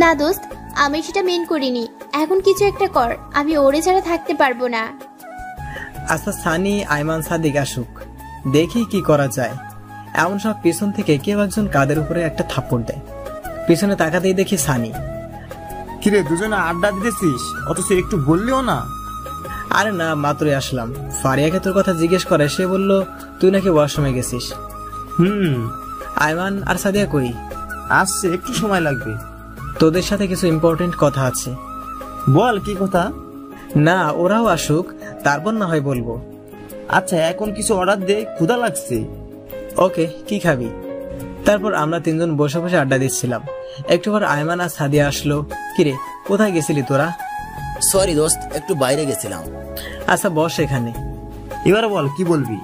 না দোস্ত, আমি সেটা মেন করিনি। এখন কিছু একটা কর, আমি ওরে ছাড়া থাকতে পারবো না। আচ্ছা সানি আইমান সাদিক আসুক, দেখি কি করা যায়। এমন সব পিছন থেকে কেউ একজন কাদের উপরে একটা থাপ্পড় দেয়। পিছনে তাকাতেই দেখি সানি। কিরে দুজনে আড্ডা দিতেছিস, অথচ একটু বললিও না? আরে না, মাত্রই আসলাম। ফারিয়াকে তোর কথা জিজ্ঞেস করে, সে বলল তুই নাকি ওয়াশরুমে গেছিস। আইমান আর সাদিয়া কই? আসছে, একটু সময় লাগবে। তোদের সাথে কিছু ইম্পর্টেন্ট কথা আছে। বল কি কথা? না, ওরাও আসুক, তারপর না হয় বলবো। আচ্ছা এখন কিছু অর্ডার দে, ক্ষুধা লাগছে। ওকে, কি খাবি? তারপর আমরা তিনজন বসে বসে আড্ডা দিচ্ছিলাম। একটু পর আয়মান আর সাদিয়া আসলো। কিরে, কোথায় গেছিলি তোরা? সরি দোস্ত, একটু বাইরে গেছিলাম। আচ্ছা বস এখানে। এবারে বল কি বলবি?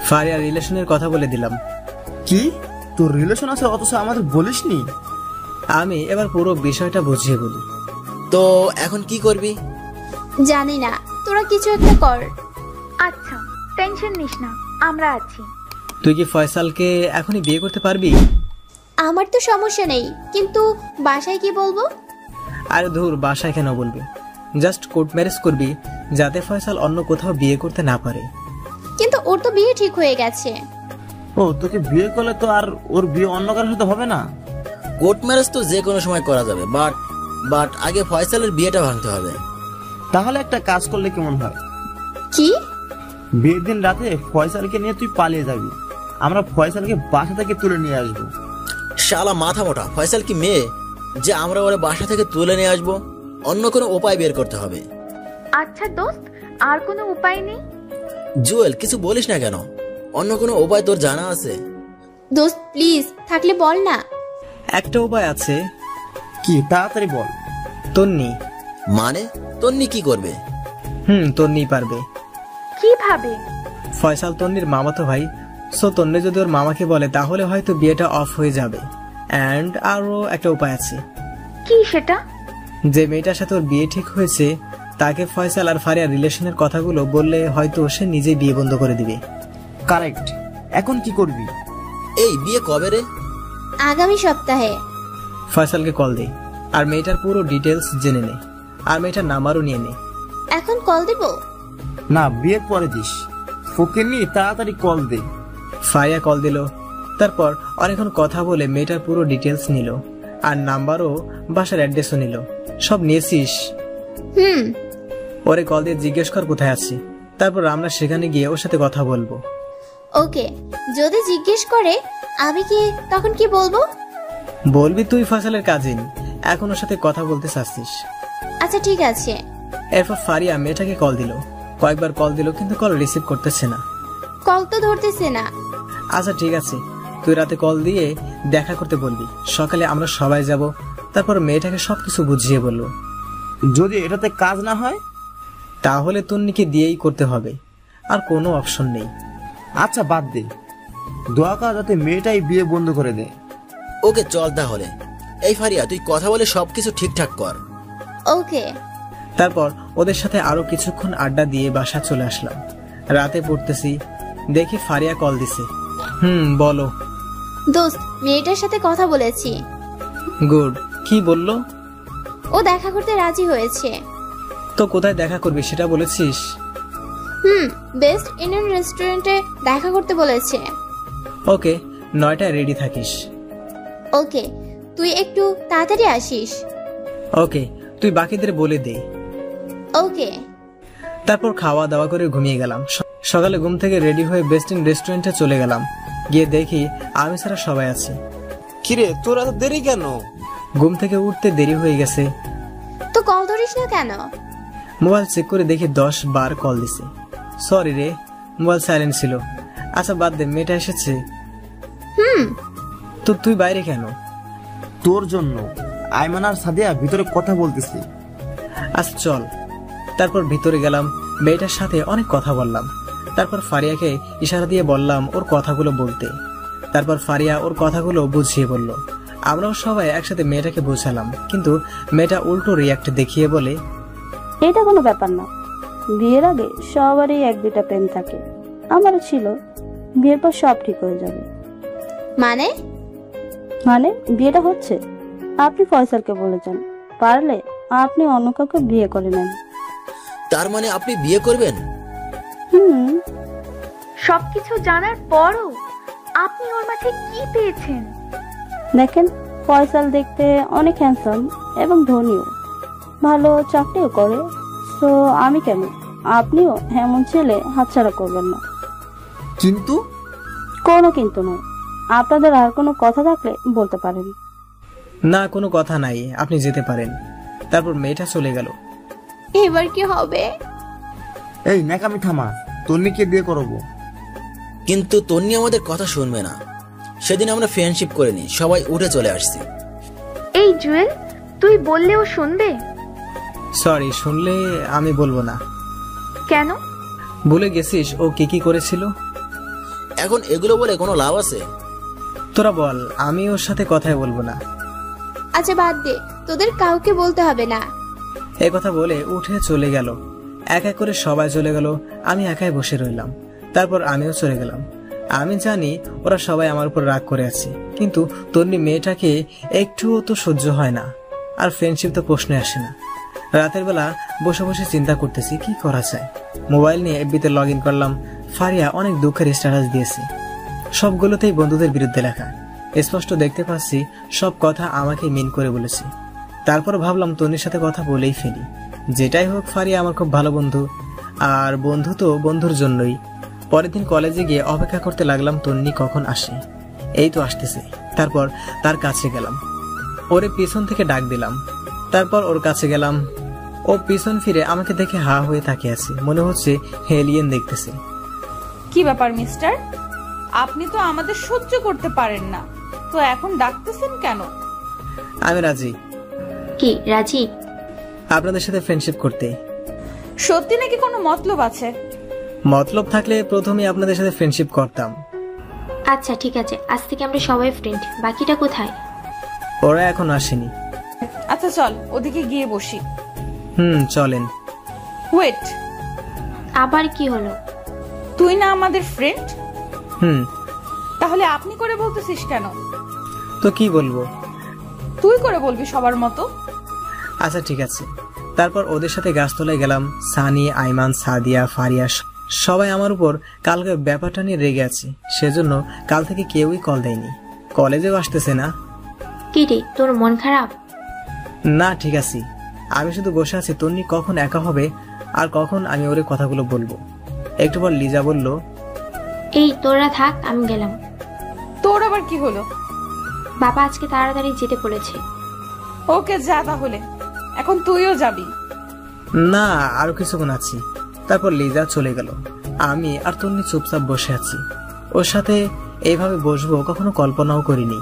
ফারিয়া রিলেশনের কথা বলে দিলাম। কি তোর রিলেশন আছে, অথচ আমাদের বলিসনি? আমি এবার পুরো বিষয়টা বুঝিয়ে বলি। তো এখন কি করবি? জানি না, তোরা কিছু একটা কর। আচ্ছা টেনশন নিস না, আমরা আছি। তুই কি ফয়সালকে এখনই বিয়ে করতে পারবি? আমার তো সমস্যা নেই, কিন্তু বাসায় কি বলবো? আরে ধুর, বাসায় কেন বলবি? জাস্ট কোর্ট ম্যারেজ করবি, যাতে ফয়সাল অন্য কোথাও বিয়ে করতে না পারে। কিন্তু ওর তো বিয়ে ঠিক হয়ে গেছে। ও তোকে বিয়ে করলে তো আর ওর বিয়ে অন্য কারোর সাথে হবে না? কোর্ট ম্যারেজ তো যে কোনো সময় করা যাবে, বাট আগে ফয়সালের বিয়েটা ভাঙতে হবে। তাহলে একটা কাজ করলে কেমন হয়? কি? বিয়ের দিন রাতে ফয়সালকে নিয়ে তুই পালিয়ে যাবি, আমরা ফয়সালকে বাসা থেকে তুলে নিয়ে আসবো। শালা মাথা মোটা, ফয়সাল কি মেয়ে যে আমরা ওরা বাসা থেকে তুলে নিয়ে আসবো? অন্য কোনো উপায় বের করতে হবে। আচ্ছা দোস্ত, আর কোনো উপায় নেই? জুয়েল, কিছু বলিস না কেন? অন্য কোনো উপায় তোর জানা আছে? দোস্ত প্লিজ, থাকলে বল না। একটা উপায় আছে। কি, তাড়াতাড়ি বল। তন্নি। মানে তন্নি কি করবে? তন্নি পারবে। কিভাবে? ফয়সাল তন্নির মামাতো ভাই, সো তন্নি যদি ওর মামাকে বলে তাহলে হয়তো বিয়েটা অফ হয়ে যাবে। এন্ড আরো একটা উপায় আছে। কি সেটা? যে মেয়েটার সাথে ওর বিয়ে ঠিক হয়েছে তাকে ফয়সাল আর ফারিয়া রিলেশনের কথাগুলো বললে হয়তো সে নিজেই বিয়ে বন্ধ করে দিবে। কারেক্ট। এখন কি করবি? এই বিয়ে কবে রে? আগামী সপ্তাহে। ফয়সালকে কল দে আর মেয়েটার পুরো ডিটেলস জেনে নে, আর মেয়েটার নাম্বারও নিয়ে নে। এখন কল দেব? না, বিয়ের পরে দিস। ফকিন্নি, তাড়াতাড়ি কল দে। ফারিয়া কল দিল। তারপর অনেকক্ষণ কথা বলে মেয়েটার পুরো ডিটেলস নিল, আর নাম্বারও বাসার অ্যাড্রেসও নিল। সব নিয়েছিস? ওরে কল দিয়ে জিজ্ঞেস কর কোথায় আছি, তারপর আমরা সেখানে গিয়ে ওর সাথে কথা বলবো। ওকে, যদি জিজ্ঞেস করে আমি কি তখন কি বলবো? বলবি তুই ফয়সালের কাজিন, এখন ওর সাথে কথা বলতে চাচ্ছিস। আচ্ছা ঠিক আছে। এরপর ফারিয়া মেয়েটাকে কল দিল। কয়েকবার কল দিল কিন্তু কল রিসিভ করতেছে না। কল তো ধরতেছে না। আচ্ছা ঠিক আছে, তুই রাতে কল দিয়ে দেখা করতে বলবি, সকালে আমরা সবাই যাব। তারপর মেয়েটাকে সবকিছু বুঝিয়ে বলবো। যদি এটাতে কাজ না হয় তাহলে তন্নিকে দিয়েই করতে হবে, আর কোনো অপশন নেই। আচ্ছা বাদ দে, দোয়া কর যাতে মেয়েটাই বিয়ে বন্ধ করে দেয়। ওকে চল তাহলে। এই ফারিয়া, তুই কথা বলে সবকিছু ঠিকঠাক কর। ওকে। তারপর ওদের সাথে আরো কিছুক্ষণ আড্ডা দিয়ে বাসা চলে আসলাম। রাতে পড়তেছি, দেখি ফারিয়া কল দিছে। বলো। দোস্ত, মেয়েটার সাথে কথা বলেছি। গুড। কি বললো? ও দেখা করতে রাজি হয়েছে। তো কোথায় দেখা করবি সেটা বলেছিস? বেস্ট ইন্ডিয়ান রেস্টুরেন্টে দেখা করতে বলেছে। ওকে, 9টায় রেডি থাকিস। ওকে, তুই একটু তাড়াতাড়ি আসিস। ওকে, তুই বাকিদের বলে দে। ওকে। তারপর খাওয়া দাওয়া করে ঘুমিয়ে গেলাম। সকালে ঘুম থেকে রেডি হয়ে বেস্ট ইন রেস্টুরেন্টে চলে গেলাম। গিয়ে দেখি আমি ছাড়া সবাই আছে। কিরে, তোর এত দেরি কেন? ঘুম থেকে উঠতে দেরি হয়ে গেছে। তো কল ধরিস না কেন? মোবাইল চেক করে দেখি 10 বার কল দিছে। সরি রে, মোবাইল সাইলেন্ট ছিল। আচ্ছা বাদ দে, মেয়েটা এসেছে। তো তুই বাইরে কেন? তোর জন্য। আইমান আর সাদিয়া ভিতরে কথা বলতেছি। আচ্ছা চল। তারপর ভিতরে গেলাম, মেয়েটার সাথে অনেক কথা বললাম। তারপর ফারিয়াকে ইশারা দিয়ে বললাম ওর কথাগুলো বলতে। তারপর ফারিয়া ওর কথাগুলো বুঝিয়ে বলল। আমরাও সবাই একসাথে মেয়েটাকে বোঝালাম, কিন্তু মেয়েটা উল্টো রিয়াক্ট দেখিয়ে বলে, এটা কোনো ব্যাপার না, বিয়ের আগে সবারই 1-2টা প্রেম থাকে, আমারও ছিল, বিয়ের পর সব ঠিক হয়ে যাবে। মানে মানে বিয়েটা হচ্ছে, আপনি ফয়সালকে বলেছেন, পারলে আপনি অন্য কাউকে বিয়ে করে নেন। তার মানে আপনি বিয়ে করবেন? হুম। সবকিছু জানার পরও আপনি ওর মাঝে কি পেয়েছেন? দেখেন, ফয়সাল দেখতে অনেক হ্যান্ডসাম এবং ধনীও, ভালো চাকরিও করে। তো আমি কেন, আপনিও এমন ছেলে হাতছাড়া করবেন না। কিন্তু কোনো কিন্তু নয়। আপনাদের আর কোনো কথা থাকলে বলতে পারেন। না, কোনো কথা নাই, আপনি যেতে পারেন। তারপর মেয়েটা চলে গেল। এবার কি হবে? এই ন্যাকামি থামা, তন্নিকে বিয়ে করবো। কিন্তু তন্নি আমাদের কথা শুনবে না। সেদিন আমরা ফ্রেন্ডশিপ করিনি, সবাই উঠে চলে আসছি। এই জুয়েল, তুই বললেও শুনবে? সরি, শুনলে আমি বলবো না। কেন? ভুলে গেছিস ও কি কি করেছিল? এখন এগুলো বলে কোনো লাভ আছে? তোরা বল, আমি ওর সাথে কথাই বলবো না। আচ্ছা বাদ দে, তোদের কাউকে বলতে হবে না। এই কথা বলে উঠে চলে গেল। এক এক করে সবাই চলে গেল, আমি একাই বসে রইলাম। তারপর আমিও চলে গেলাম। আমি জানি ওরা সবাই আমার উপর রাগ করে আছে, কিন্তু তন্নি মেয়েটাকে একটুও তো সহ্য হয় না, আর ফ্রেন্ডশিপ তো প্রশ্নে আসে না। রাতের বেলা বসে বসে চিন্তা করতেছি কি করা যায়। মোবাইল নিয়ে এফবিতে লগ ইন করলাম। ফারিয়া অনেক দুঃখের স্ট্যাটাস দিয়েছে, সবগুলোতেই বন্ধুদের বিরুদ্ধে লেখা। স্পষ্ট দেখতে পাচ্ছি সব কথা আমাকে মিন করে বলেছে। তারপর ভাবলাম তন্নির সাথে কথা বলেই ফেলি। যেটাই হোক, ফারিয়া আমার খুব ভালো বন্ধু, আর বন্ধু তো বন্ধুর জন্যই। পরের দিন কলেজে গিয়ে অপেক্ষা করতে লাগলাম তন্নি কখন আসে। এই তো আসতেছে। তারপর তার কাছে গেলাম, ওরে পিছন থেকে ডাক দিলাম। তারপর ওর কাছে গেলাম। ও পিছন ফিরে আমাকে দেখে হা হয়ে তাকিয়ে আছে, মনে হচ্ছে এলিয়েন দেখতেছে। কি ব্যাপার মিস্টার, আপনি তো আমাদের সহ্য করতে পারেন না, তো এখন ডাকতেছেন কেন? আমি রাজি। কি রাজি? আপনাদের সাথে ফ্রেন্ডশিপ করতে। সত্যি নাকি কোনো মতলব আছে? মতলব থাকলে প্রথমেই আপনাদের সাথে ফ্রেন্ডশিপ করতাম। আচ্ছা ঠিক আছে, আজ থেকে আমরা সবাই ফ্রেন্ড। বাকিটা কোথায়? ওরা এখন আসেনি। আচ্ছা চল ওদিকে গিয়ে বসি। চলেন। ওয়েট, আবার কি হলো? তুই না আমাদের ফ্রেন্ড, হুম। তাহলে আপনি করে বলতেছিস কেন? তো কি বলবো? তুই করে বলবি সবার মতো। আচ্ছা ঠিক আছে। তারপর ওদের সাথে গাছতলায় গেলাম। সানি, আইমান, সাদিয়া, ফারিয়া সবাই আমার উপর কালকে ব্যাপারটা নিয়ে রেগে আছে, সেজন্য কাল থেকে কেউই কল দেয়নি। কলেজেও আসতেছে না। কি রে, তোর মন খারাপ? না, ঠিক আছে। আমি শুধু বসে আছি, তন্নি কখন একা হবে আর কখন আমি ওরে কথাগুলো বলবো। একটু পর লিজা বলল, এই তোরা থাক, আমি গেলাম। তোর আবার কি হলো? বাবা আজকে তাড়াতাড়ি যেতে বলেছে। ওকে যা তাহলে, এখন তুইও যাবি? না, আরো কিছুক্ষণ আছি। তারপর লিজা চলে গেল। আমি আর তন্নি চুপচাপ বসে আছি। ওর সাথে এইভাবে বসবো কখনো কল্পনাও করিনি।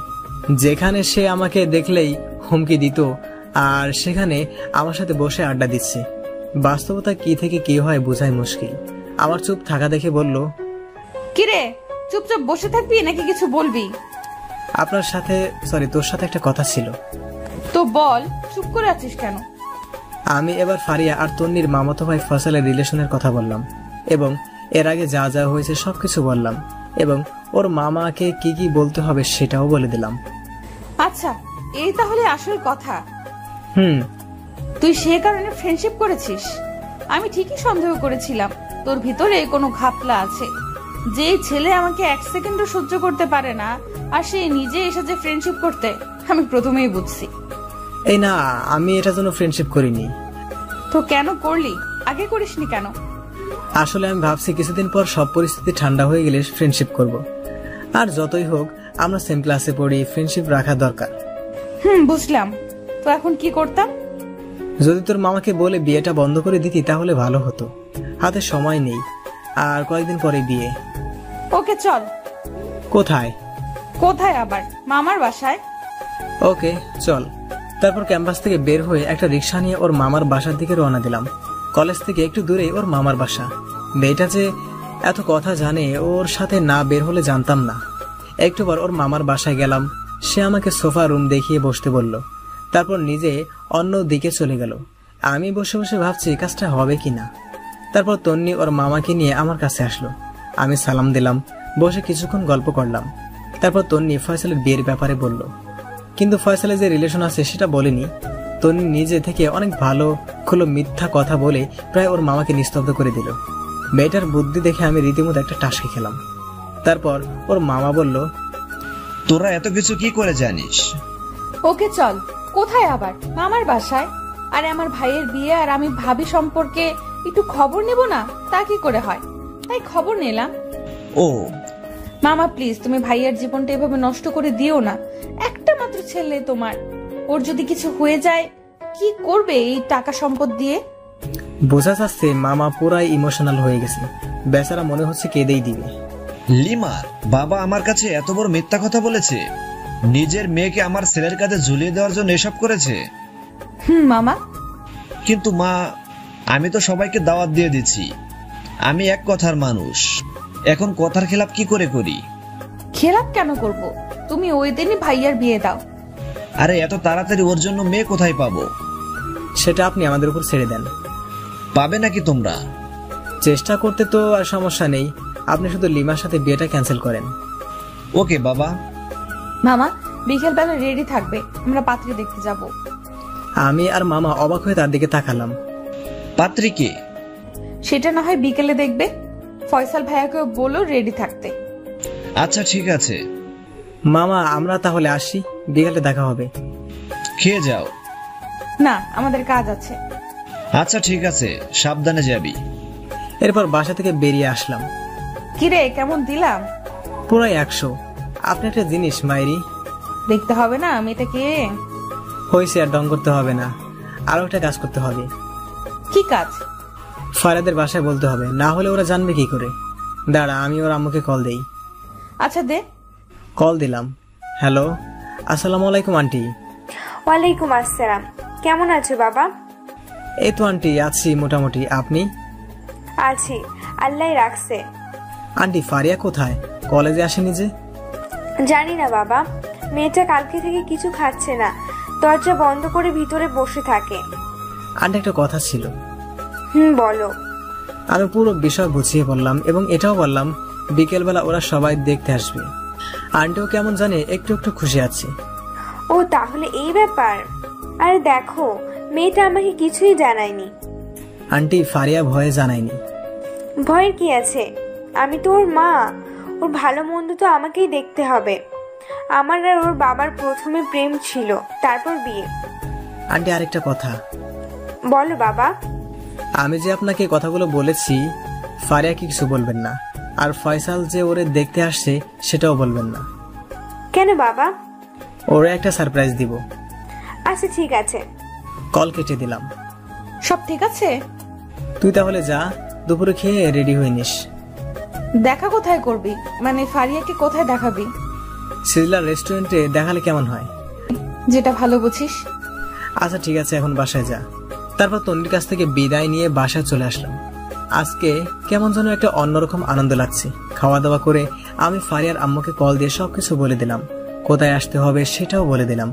যেখানে সে আমাকে দেখলেই হুমকি দিত, আর সেখানে আমার সাথে বসে আড্ডা দিচ্ছে। বাস্তবতা কি থেকে কি হয় বোঝাই মুশকিল। আমার চুপ থাকা দেখে বলল, কিরে চুপচাপ বসে থাকবি নাকি কিছু বলবি? আপনার সাথে, সরি, তোর সাথে একটা কথা ছিল। তো বল, চুপ করে আছিস কেন? আমি এবার ফারিয়া আর তন্নির মামাতো ভাই ফয়সালের রিলেশনের কথা বললাম, এবং এর আগে যা যা হয়েছে সবকিছু বললাম, এবং ওর মামাকে কি কি বলতে হবে সেটাও বলে দিলাম। আচ্ছা, এই তাহলে আসল কথা। হুম। তুই সে কারণে ফ্রেন্ডশিপ করেছিস? আমি ঠিকই সন্দেহ করেছিলাম তোর ভিতরে কোনো ঘাপলা আছে। যে ছেলে আমাকে এক সেকেন্ডও সহ্য করতে পারে না, আর সে নিজে এসেছে ফ্রেন্ডশিপ করতে, আমি প্রথমেই বুঝছি। এই না, আমি এটার জন্য ফ্রেন্ডশিপ করিনি। তো কেন করলি? আগে করিসনি কেন? আসলে আমি ভাবছি কিছুদিন পর সব পরিস্থিতি ঠান্ডা হয়ে গেলে ফ্রেন্ডশিপ করব। আর যতই হোক আমরা সেম ক্লাসে পড়ি, ফ্রেন্ডশিপ রাখা দরকার। বুঝলাম। তো এখন কি করতাম? যদি তোর মামাকে বলে বিয়েটা বন্ধ করে দিতি তাহলে ভালো হতো। হাতে সময় নেই, আর কয়েকদিন পরে বিয়ে। ওকে চল। কোথায়? কোথায় আবার? মামার বাসায়। ওকে চল। তারপর ক্যাম্পাস থেকে বের হয়ে একটা রিক্সা নিয়ে ওর মামার বাসার দিকে রওনা দিলাম। কলেজ থেকে একটু দূরে ওর মামার বাসা। মেয়েটা যে এত কথা জানে, ওর সাথে না বের হলে জানতাম না। একটুবার ওর মামার বাসায় গেলাম। সে আমাকে সোফা রুম দেখিয়ে বসতে বলল, তারপর নিজে অন্য দিকে চলে গেল। আমি বসে বসে ভাবছি কাজটা হবে কিনা। তারপর তন্নি ওর মামাকে নিয়ে আমার কাছে আসলো। আমি সালাম দিলাম, বসে কিছুক্ষণ গল্প করলাম। তারপর তন্নি ফয়সালের বিয়ের ব্যাপারে বলল। কিন্তু ফয়সালের যে রিলেশন আছে সেটা বলেনি। তন্নি নিজে থেকে অনেক ভালো খুলো মিথ্যা কথা বলে প্রায় ওর মামাকে নিস্তব্ধ করে দিল। মেয়েটার বুদ্ধি দেখে আমি রীতিমতো একটা টাসকি খেলাম। তারপর ওর মামা বলল, তোরা এত কিছু কি করে জানিস? ওকে চল। কোথায় আবার? মামার বাসায়। আরে আমার ভাইয়ের বিয়ে আর আমি ভাবি সম্পর্কে একটু খবর নেব না, তা কি করে হয়? তাই খবর নিলাম। ও মামা প্লিজ, তুমি ভাইয়ের জীবনটা এভাবে নষ্ট করে দিও না। একটা মাত্র ছেলে তোমার, ওর যদি কিছু হয়ে যায় কি করবে এই টাকা সম্পদ দিয়ে? বোঝা যাচ্ছে মামা পুরাই ইমোশনাল হয়ে গেছে। বেচারা মনে হচ্ছে কেঁদেই দিবে। লিমার বাবা আমার কাছে এত বড় মিথ্যা কথা বলেছে? নিজের মেয়েকে আমার ছেলের কাছে ঝুলিয়ে দেওয়ার জন্য এসব করেছে? মামা। কিন্তু মা, আমি তো সবাইকে দাওয়াত দিয়ে দিচ্ছি। আমি এক কথার মানুষ, এখন কথার খেলাপ কি করে করি? খেলাপ কেন করব? তুমি ওই দিনই ভাইয়ার বিয়ে দাও। আরে এত তাড়াতাড়ি ওর জন্য মেয়ে কোথায় পাবো? সেটা আপনি আমাদের উপর ছেড়ে দেন। পাবে নাকি তোমরা? চেষ্টা করতে তো আর সমস্যা নেই, আপনি শুধু লিমার সাথে বিয়েটা ক্যান্সেল করেন। ওকে বাবা। মামা বিকেল বেলা রেডি থাকবে, আমরা পাত্রী দেখতে যাব। আমি আর মামা অবাক হয়ে তার দিকে তাকালাম। পাত্রী কে? সেটা না হয় বিকেলে দেখবে। ফয়সাল ভাইয়াকে বলো রেডি থাকতে। আচ্ছা ঠিক আছে মামা, আমরা তাহলে আসি, বিকালে দেখা হবে। খেয়ে যাও। না, আমাদের কাজ আছে। আচ্ছা ঠিক আছে, সাবধানে যাবি। এরপর বাসা থেকে বেরিয়ে আসলাম। কিরে কেমন দিলাম? পুরাই 100। আপনি একটা জিনিস মাইরি, দেখতে হবে না মেয়েটাকে? হয়েছে, আর ডং করতে হবে না। আরো একটা কাজ করতে হবে। কি কাজ? ফারাদের বাসায় বলতে হবে, না হলে ওরা জানবে কি করে। দাঁড়া, আমি ওর আম্মুকে কল দেই। আচ্ছা দে। কল দিলাম। হ্যালো, আসসালামু আলাইকুম আন্টি। ওয়ালাইকুম আসসালাম। কেমন আছো বাবা? এই তো আন্টি, আছি মোটামুটি। আপনি? আছি, আল্লাহ রাখছে। আন্টি, ফারিয়া কোথায়? কলেজে আসেনি যে? জানি না বাবা, মেয়েটা কালকে থেকে কিছু খাচ্ছে না, দরজা বন্ধ করে ভিতরে বসে থাকে। আন্টি, একটা কথা ছিল। বলো। আমি পুরো বিষয় বুঝিয়ে বললাম এবং এটাও বললাম বিকেলবেলা ওরা সবাই দেখতে আসবে। আন্টিও কেমন জানে একটু একটু খুশি আছে। ও তাহলে এই ব্যাপার। আরে দেখো, মেয়েটা আমাকে কিছুই জানায়নি। আন্টি, ফারিয়া ভয়ে জানায়নি। ভয়ের কি আছে? আমি তো ওর মা, ওর ভালো মন্দ তো আমাকেই দেখতে হবে। আমার আর ওর বাবার প্রথমে প্রেম ছিল, তারপর বিয়ে। আন্টি, আরেকটা কথা। বলো বাবা। আমি যে আপনাকে কথাগুলো বলেছি, ফারিয়া কিছু বলবেন না, আর ফয়সাল যে ওরে দেখতে আসছে সেটাও বলবেন না। কেন বাবা? ওরে একটা সারপ্রাইজ দিব। আচ্ছা ঠিক আছে। কল কেটে দিলাম। সব ঠিক আছে? তুই তাহলে যা, দুপুরে খেয়ে রেডি হয়ে নিস। দেখা কোথায় করবি? মানে ফারিয়াকে কোথায় দেখাবি? সিজলার রেস্টুরেন্টে দেখালে কেমন হয়? যেটা ভালো বুঝিস। আচ্ছা ঠিক আছে, এখন বাসায় যা। তারপর তন্নির কাছ থেকে বিদায় নিয়ে বাসায় চলে আসলাম। আজকে কেমন যেন একটা অন্যরকম আনন্দ লাগছে। খাওয়া দাওয়া করে আমি ফারিয়ার আম্মুকে কল দিয়ে সবকিছু বলে দিলাম, কোথায় আসতে হবে সেটাও বলে দিলাম,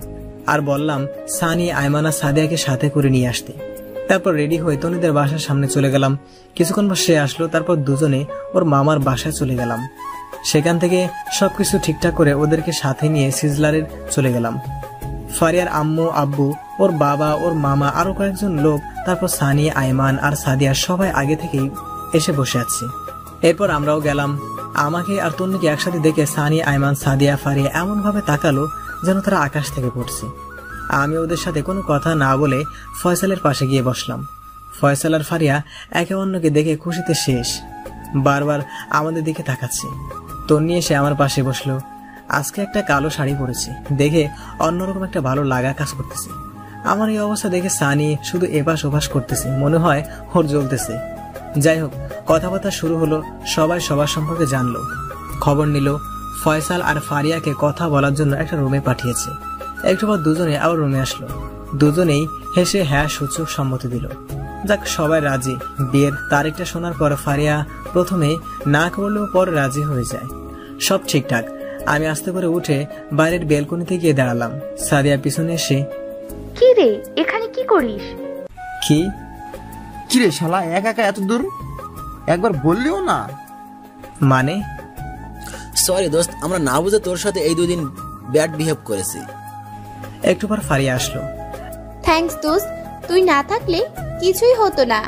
আর বললাম সানি, আয়মানা, সাদিয়াকে সাথে করে নিয়ে আসতে। তারপর রেডি হয়ে তনিদের বাসার সামনে চলে গেলাম। কিছুক্ষণ পর সে আসলো, তারপর দুজনে ওর মামার বাসায় চলে গেলাম। সেখান থেকে সবকিছু ঠিকঠাক করে ওদেরকে সাথে নিয়ে সিজলারের চলে গেলাম। ফারিয়ার আম্মু, আব্বু, ওর বাবা, ওর মামা, আরো কয়েকজন লোক, তারপর সানি, আয়মান আর সাদিয়া সবাই আগে থেকেই এসে বসে আছে। এরপর আমরাও গেলাম। আমাকে আর তন্নিকে একসাথে দেখে সানি, আয়মান, সাদিয়া, ফারিয়া এমন ভাবে তাকালো যেন তারা আকাশ থেকে পড়ছে। আমি ওদের সাথে কোনো কথা না বলে ফয়সালের পাশে গিয়ে বসলাম। ফয়সাল আর ফারিয়া একে অন্যকে দেখে খুশিতে শেষ, বারবার আমাদের দিকে তাকাচ্ছে। তন্নি এসে আমার পাশে বসলো। আজকে একটা কালো শাড়ি পরেছে দেখে অন্যরকম একটা ভালো লাগা কাজ করতেছে। আমার এই অবস্থা দেখে সানি শুধু এপাশ ওপাশ করতেছে, মনে হয় ওর জ্বলতেছে। যাই হোক, কথাবার্তা শুরু হলো, সবাই সবার সম্পর্কে জানলো, খবর নিল। ফয়সাল আর ফারিয়াকে কথা বলার জন্য একটা রুমে পাঠিয়েছে। একটু পর দুজনে আবার রুমে আসলো। দুজনেই হেসে হ্যাঁ সূচক সম্মতি দিল। যাক, সবাই রাজি। বিয়ের তারিখটা শোনার পর ফারিয়া প্রথমে না করলেও পরে রাজি হয়ে যায়। সব ঠিকঠাক। আমি আস্তে করে উঠে বাইরের বেলকনিতে গিয়ে দাঁড়ালাম। সাদিয়া পিছনে এসে, কি রে, এখানে কি করিস? কি কিরে শালা, একা একা এত দূর? একবার বললিও না। মানে? সরি দোস্ত, আমরা না বুঝে তোর সাথে এই 2 দিন ব্যাড বিহেভ করেছি। একটু পর ফারিয়া আসলো। থ্যাঙ্কস দোস্ত, তুই না থাকলে কিছুই হতো না।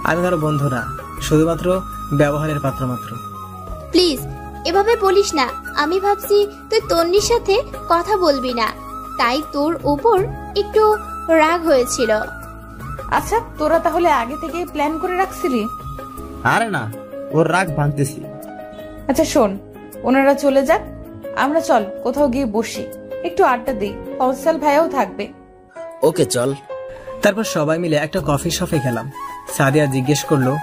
আমি কারো বন্ধু না, শুধুমাত্র ব্যবহারের পাত্র মাত্র। প্লিজ এভাবে বলিস না। আমি ভাবছি তুই তন্নির সাথে কথা বলবি না, তাই তোর উপর একটু রাগ হয়েছিল। আচ্ছা, তোরা তাহলে আগে থেকে প্ল্যান করে রাখছিলি? আরে না, ওর রাগ ভাঙতেছি। আচ্ছা শোন, ওনারা চলে যাক, আমরা চল কোথাও গিয়ে বসি, একটু আড্ডা দিই, ফয়সাল ভাইয়াও থাকবে। ওকে চল। তারপর সবাই মিলে একটা কফি শপে গেলাম। সাদিয়া জিজ্ঞেস করলো,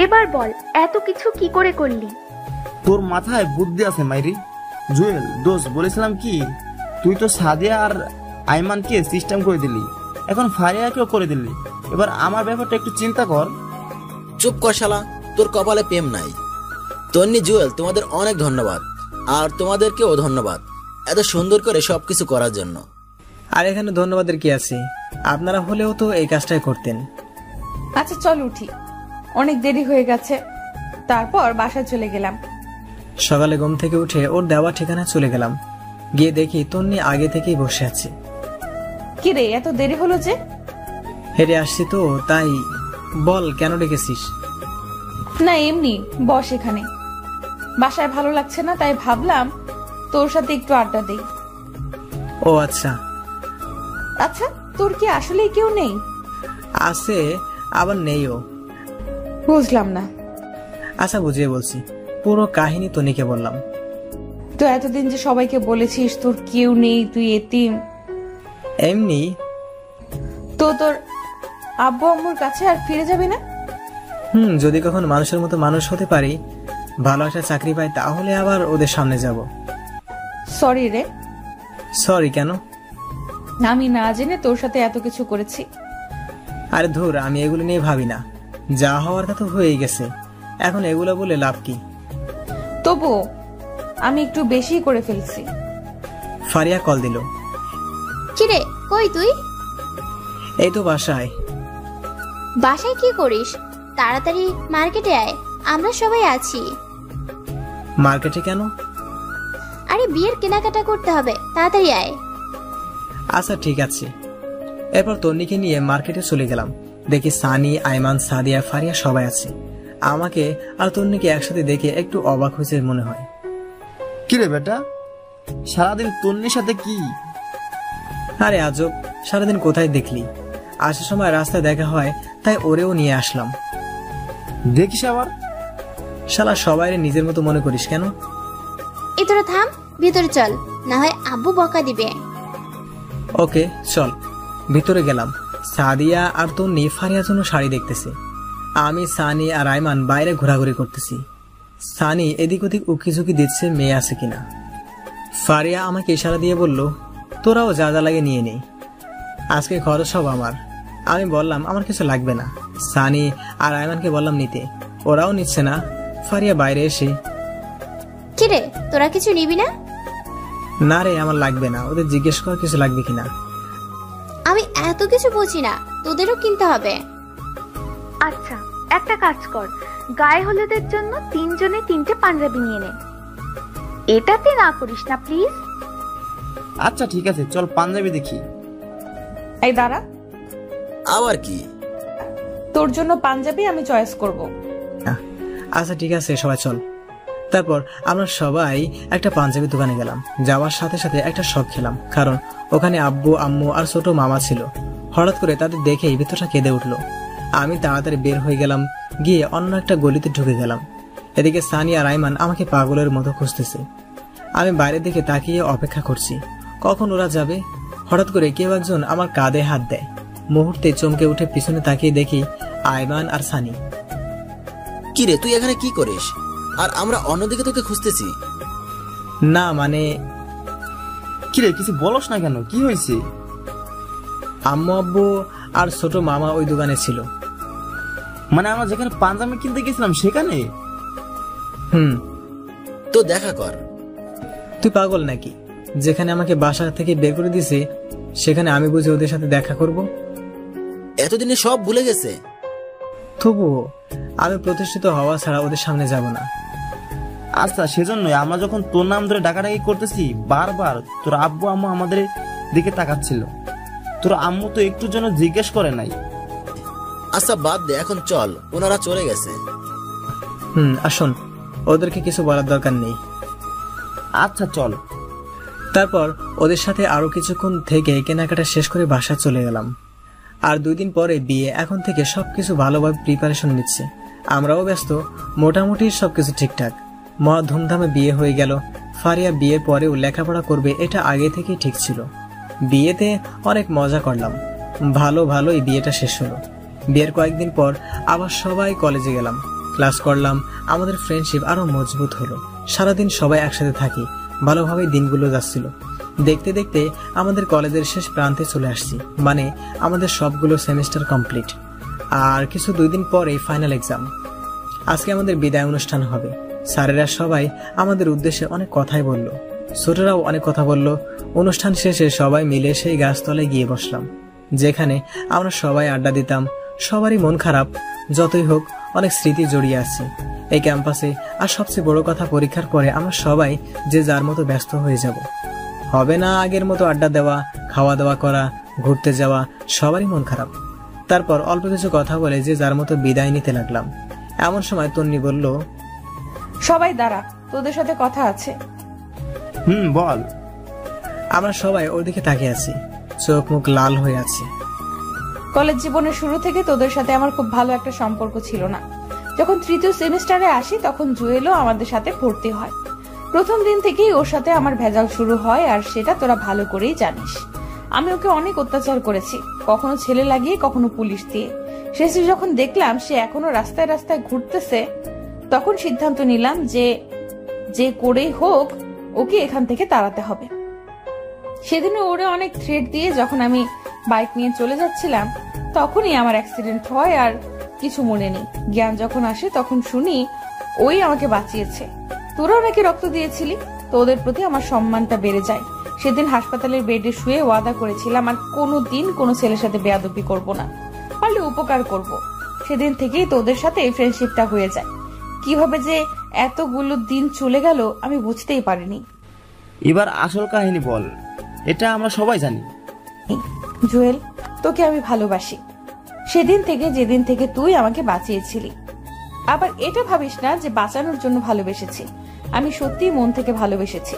এবার বল এত কিছু কি করে করলি? তোর মাথায় বুদ্ধি আছে মাইরি? জুয়েল দোষ বলেছিলাম কি, তুই তো সাদিয়া আর আইমানকে সিস্টেম করে দিলি, এখন ফারিয়াকেও করে দিলি। এবার আমার ব্যাপারটা একটু চিন্তা কর। চুপ কর শালা, তোর কপালে প্রেম নাই। তন্নি, জুয়েল, তোমাদের অনেক ধন্যবাদ, আর তোমাদেরকেও ধন্যবাদ এত সুন্দর করে সবকিছু করার জন্য। আর এখানে ধন্যবাদের কি আছে, আপনারা হলেও তো এই কাজটাই করতেন। আচ্ছা চল উঠি, অনেক দেরি হয়ে গেছে। তারপর বাসায় চলে গেলাম। সকালে ঘুম থেকে উঠে ওর দেওয়া ঠিকানা চলে গেলাম। গিয়ে দেখি তন্নি আগে থেকেই বসে আছে। কি রে, এত দেরি হলো যে? হেরে আসছি তো তাই। বল কেন ডেকেছিস? না এমনি, বস এখানে। বাসায় ভালো লাগছে না, তাই ভাবলাম তোর সাথে একটু আড্ডা দেই। ও আচ্ছা। আচ্ছা, তোর কি আসলেই কেউ নেই? আছে আবার নেইও। বুঝলাম না। আচ্ছা বুঝিয়ে বলছি, পুরো কাহিনী তনিকে বললাম। তো এতদিন যে সবাইকে বলেছিস তোর কেউ নেই, তুই এতিম, এমনি। তো তোর আব্বু আম্মুর কাছে আর ফিরে যাবি না? যদি কখন মানুষের মতো মানুষ হতে পারি, ভালো একটা চাকরি পাই, তাহলে আবার ওদের সামনে যাব। সরি রে। সরি কেন? আমি না জেনে তোর সাথে এত কিছু করেছি। আরে ধুর, আমি এগুলো নিয়ে ভাবি না। যা হওয়ার তা তো হয়েই গেছে, এখন এগুলো বলে লাভ কি? তবু আমি একটু বেশি করে ফেলছি। ফারিয়া কল দিল। কিরে কই তুই? এই তো বাসায়। বাসায় কি করিস? তাড়াতাড়ি মার্কেটে আয়, আমরা সবাই আছি। মার্কেটে কেন? আরে বিয়ের কেনাকাটা করতে হবে, তাড়াতাড়ি আয়। আচ্ছা ঠিক আছে। এরপর তন্নিকে নিয়ে মার্কেটে চলে গেলাম। দেখি সানি, আইমান, সাদিয়া, ফারিয়া সবাই আছে। আমাকে আর তন্নিকে একসাথে দেখে একটু অবাক হয়েছে মনে হয়। কিরে বেটা, সারাদিন তন্নির সাথে কি? আরে আজব, সারাদিন কোথায় দেখলি? আসার সময় রাস্তায় দেখা হয়, তাই ওরেও নিয়ে আসলাম। দেখিস আবার। শালা সবাই নিজের মতো মনে করিস কেন? এই তোরা থাম, ভিতরে চল, না হয় আব্বু বকা দিবে। ওকে চল। ভিতরে গেলাম। সাদিয়া আর তন্নি ফারিয়ার জন্য শাড়ি দেখতেছে। আমি, সানি আর আইমান বাইরে ঘোরাঘুরি করতেছি। সানি এদিক ওদিক উকিঝুঁকি দিচ্ছে মেয়ে আছে কিনা। ফারিয়া আমাকে ইশারা দিয়ে বলল, তোরাও যা যা লাগে নিয়ে নেই, আজকে খরচ সব আমার। আমি বললাম আমার কিছু লাগবে না। সানি আর আইমানকে বললাম নিতে, ওরাও নিচ্ছে না। ফারিয়া বাইরে এসে, কিরে তোরা কিছু নিবি না? না রে আমার লাগবে না, ওদের জিজ্ঞেস কর কিছু লাগবে কিনা। আমি এত কিছু বুঝি না, তোদেরও কিনতে হবে। আচ্ছা একটা কাজ কর, গায়ে হলুদের জন্য 3 জনে 3টে পাঞ্জাবি নিয়ে নে। এটাতে না করিস না প্লিজ। আচ্ছা ঠিক আছে, চল পাঞ্জাবি দেখি। এই দাঁড়া, আবার কি? তোর জন্য পাঞ্জাবি আমি চয়েস করব। আচ্ছা ঠিক আছে, সবাই চল। তারপর আমরা সবাই একটা পাঞ্জাবি দোকানে গেলাম। যাওয়ার সাথে সাথে একটা শখ খেলাম, কারণ ওখানে আব্বু, আম্মু আর ছোট মামা ছিল। হঠাৎ করে তাদের দেখেই ভিতরটা কেঁদে উঠলো। আমি তাড়াতাড়ি বের হয়ে গেলাম, গিয়ে অন্য একটা গলিতে ঢুকে গেলাম। এদিকে সানি আর আইমান আমাকে পাগলের মতো খুঁজতেছে। আমি বাইরের দিকে তাকিয়ে অপেক্ষা করছি কখন ওরা যাবে। হঠাৎ করে কেউ একজন আমার কাঁধে হাত দেয়। মুহূর্তে চমকে উঠে পিছনে তাকিয়ে দেখি আইমান আর সানি। কিরে তুই এখানে কি করিস? আর আমরা অন্যদিকে তোকে খুঁজতেছি। না মানে, কিরে কিছু বলস না কেন, কি হয়েছে? আম্মু, আব্বু আর ছোট মামা ওই দোকানে ছিল। মানে আমরা যেখানে পাঞ্জাবি কিনতে গেছিলাম সেখানে? তো দেখা কর। তুই পাগল নাকি? যেখানে আমাকে বাসা থেকে বের করে দিছে সেখানে আমি বুঝি ওদের সাথে দেখা করব? এতদিনে সব ভুলে গেছে। তবুও আমি প্রতিষ্ঠিত হওয়া ছাড়া ওদের সামনে যাব না। আচ্ছা সেজন্যই আমরা যখন তোর নাম ধরে ডাকাডাকি করতেছি বারবার, তোর আব্বু আম্মু আমাদের দিকে তাকাচ্ছিল। তোর আম্মু তো একটুর জন্য জিজ্ঞেস করে নাই। আচ্ছা বাদ দে, এখন চল, ওনারা চলে গেছে। আসুন, ওদেরকে কিছু বলার দরকার নেই। আচ্ছা চল। তারপর ওদের সাথে আরো কিছুক্ষণ থেকে কেনাকাটা শেষ করে বাসা চলে গেলাম। আর 2 দিন পরে বিয়ে, এখন থেকে সবকিছু ভালোভাবে প্রিপারেশন নিচ্ছে। আমরাও ব্যস্ত, মোটামুটি সবকিছু ঠিকঠাক। মহা ধুমধামে বিয়ে হয়ে গেল। ফারিয়া বিয়ের পরেও লেখাপড়া করবে, এটা আগে থেকেই ঠিক ছিল। বিয়েতে অনেক মজা করলাম, ভালোই বিয়েটা শেষ হলো। বিয়ের কয়েকদিন পর আবার সবাই কলেজে গেলাম, ক্লাস করলাম। আমাদের ফ্রেন্ডশিপ আরো মজবুত হলো। সারাদিন সবাই একসাথে থাকি, ভালোভাবে দিনগুলো যাচ্ছিল। দেখতে দেখতে আমাদের কলেজের শেষ প্রান্তে চলে আসছি, মানে আমাদের সবগুলো সেমিস্টার কমপ্লিট। আর কিছু 2 দিন পরে ফাইনাল এক্সাম। আজকে আমাদের বিদায় অনুষ্ঠান হবে। স্যারেরা সবাই আমাদের উদ্দেশ্যে অনেক কথাই বলল, ছোটরাও অনেক কথা বলল। অনুষ্ঠান শেষে সবাই মিলে সেই গাছতলায় গিয়ে বসলাম, যেখানে আমরা সবাই আড্ডা দিতাম। সবারই মন খারাপ, যতই হোক অনেক স্মৃতি জড়িয়ে আছে এই ক্যাম্পাসে। আর সবচেয়ে বড় কথা, পরীক্ষার পরে আমরা সবাই যে যার মতো ব্যস্ত হয়ে যাব। হবে না আগের মতো আড্ডা দেওয়া, খাওয়া দাওয়া করা, ঘুরতে যাওয়া। সবারই মন খারাপ। তারপর অল্প কিছু কথা বলে যে যার মতো বিদায় নিতে লাগলাম। এমন সময় তন্নি বলল, সবাই দাঁড়া, তোদের সাথে কথা আছে। বল। আমরা সবাই ওর দিকে তাকিয়ে আছি, চোখ মুখ লাল হয়ে আছে। কলেজ জীবনের শুরু থেকে তোদের সাথে আমার খুব ভালো একটা সম্পর্ক ছিল না। যখন 3য় সেমিস্টারে আসি তখন জুয়েলও আমাদের সাথে ভর্তি হয়। প্রথম দিন থেকেই ওর সাথে আমার ভেজাল শুরু হয়, আর সেটা তোরা ভালো করেই জানিস। আমি ওকে অনেক অত্যাচার করেছি, কখনো ছেলে লাগিয়ে, কখনো পুলিশ দিয়ে। শেষে যখন দেখলাম সে এখনো রাস্তায় রাস্তায় ঘুরতেছে, তখন সিদ্ধান্ত নিলাম যে করেই হোক ওকে এখান থেকে তাড়াতে হবে। সেদিনও ওরে অনেক থ্রেট দিয়ে যখন আমি বাইক নিয়ে চলে যাচ্ছিলাম, তখনই আমার অ্যাক্সিডেন্ট হয়। আর কিছু মনে নেই, জ্ঞান যখন আসে তখন শুনি ওই আমাকে বাঁচিয়েছে। তোরাও নাকি রক্ত দিয়েছিলি, তো ওদের প্রতি আমার সম্মানটা বেড়ে যায়। সেদিন হাসপাতালের বেডে শুয়ে ওয়াদা করেছিলাম আর কোনোদিন কোনো ছেলের সাথে বেয়াদবি করব না, পারলে উপকার করব। সেদিন থেকেই তোদের সাথে এই ফ্রেন্ডশিপটা হয়ে যায়। কিভাবে যে এতগুলো দিন চলে গেল আমি বুঝতেই পারিনি। এবার আসল কাহিনী বল, এটা আমরা সবাই জানি। জুয়েল, তোকে আমি ভালোবাসি, সেদিন থেকে যেদিন থেকে তুই আমাকে বাঁচিয়েছিলি। আবার এটা ভাবিস না যে বাঁচানোর জন্য ভালোবেসেছি, আমি সত্যিই মন থেকে ভালোবেসেছি।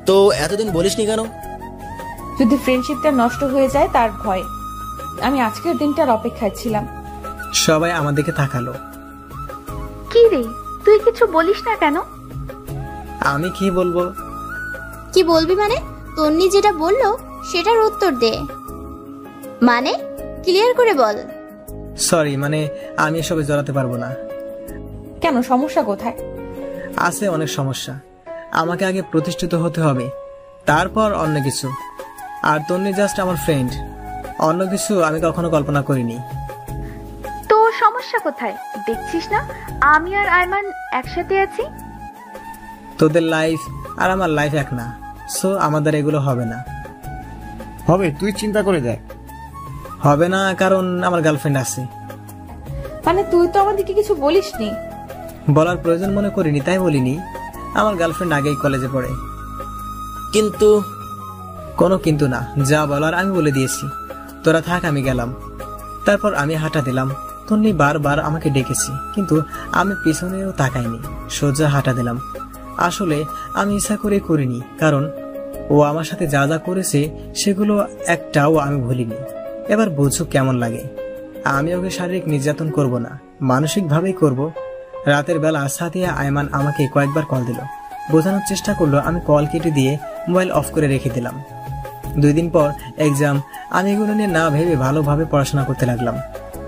তো এতদিন বলিসনি কেন? যদি ফ্রেন্ডশিপটা নষ্ট হয়ে যায় তার ভয়। আমি আজকের দিনটার অপেক্ষায় ছিলাম। সবাই আমাদেরকে তাকালো। কি রে, তুই কিছু বলিস না কেন? আমি কি বলবো? কি বলবি মানে? তন্নি যেটা বললো সেটার উত্তর দে। মানে ক্লিয়ার করে বল। সরি, মানে আমি এসবে জড়াতে পারবো না। কেন, সমস্যা কোথায়? আছে অনেক সমস্যা। আমাকে আগে প্রতিষ্ঠিত হতে হবে, তারপর অন্য কিছু। আর তন্নি জাস্ট আমার ফ্রেন্ড, অন্য কিছু আমি কখনো কল্পনা করিনি। তো সমস্যা কোথায়? দেখছিস না আমি আর আয়মান একসাথে আছি। তোদের লাইফ আর আমার লাইফ এক না, সো আমাদের এগুলো হবে না। হবে, তুই চিন্তা করে দেখ। হবে না কারণ আমার গার্লফ্রেন্ড আছে। মানে তুই তো আমাদেরকে কিছু বলিসনি। বলার প্রয়োজন মনে করিনি, তাই বলিনি। আমার গার্লফ্রেন্ড আগেই কলেজে পড়ে। কিন্তু কোনো কিন্তু না, যা বলার আমি বলে দিয়েছি। তোরা থাক, আমি গেলাম। তারপর আমি হাঁটা দিলাম। তন্নি বারবার আমাকে ডেকেছি, কিন্তু আমি পিছনেও তাকাইনি, সোজা হাঁটা দিলাম। আসলে আমি ইচ্ছা করে করিনি, কারণ ও আমার সাথে যা যা করেছে সেগুলো একটাও আমি ভুলিনি। এবার বুঝো কেমন লাগে। আমি ওকে শারীরিক নির্যাতন করব না, মানসিকভাবেই করব। রাতের বেলা সাদিয়া আয়মান আমাকে কয়েকবার কল দিল, বোঝানোর চেষ্টা করলো। আমি কল কেটে দিয়ে মোবাইল অফ করে রেখে দিলাম। 2 দিন পর এক্সাম। আমি এগুলো নিয়ে না ভেবে ভালোভাবে পড়াশোনা করতে লাগলাম।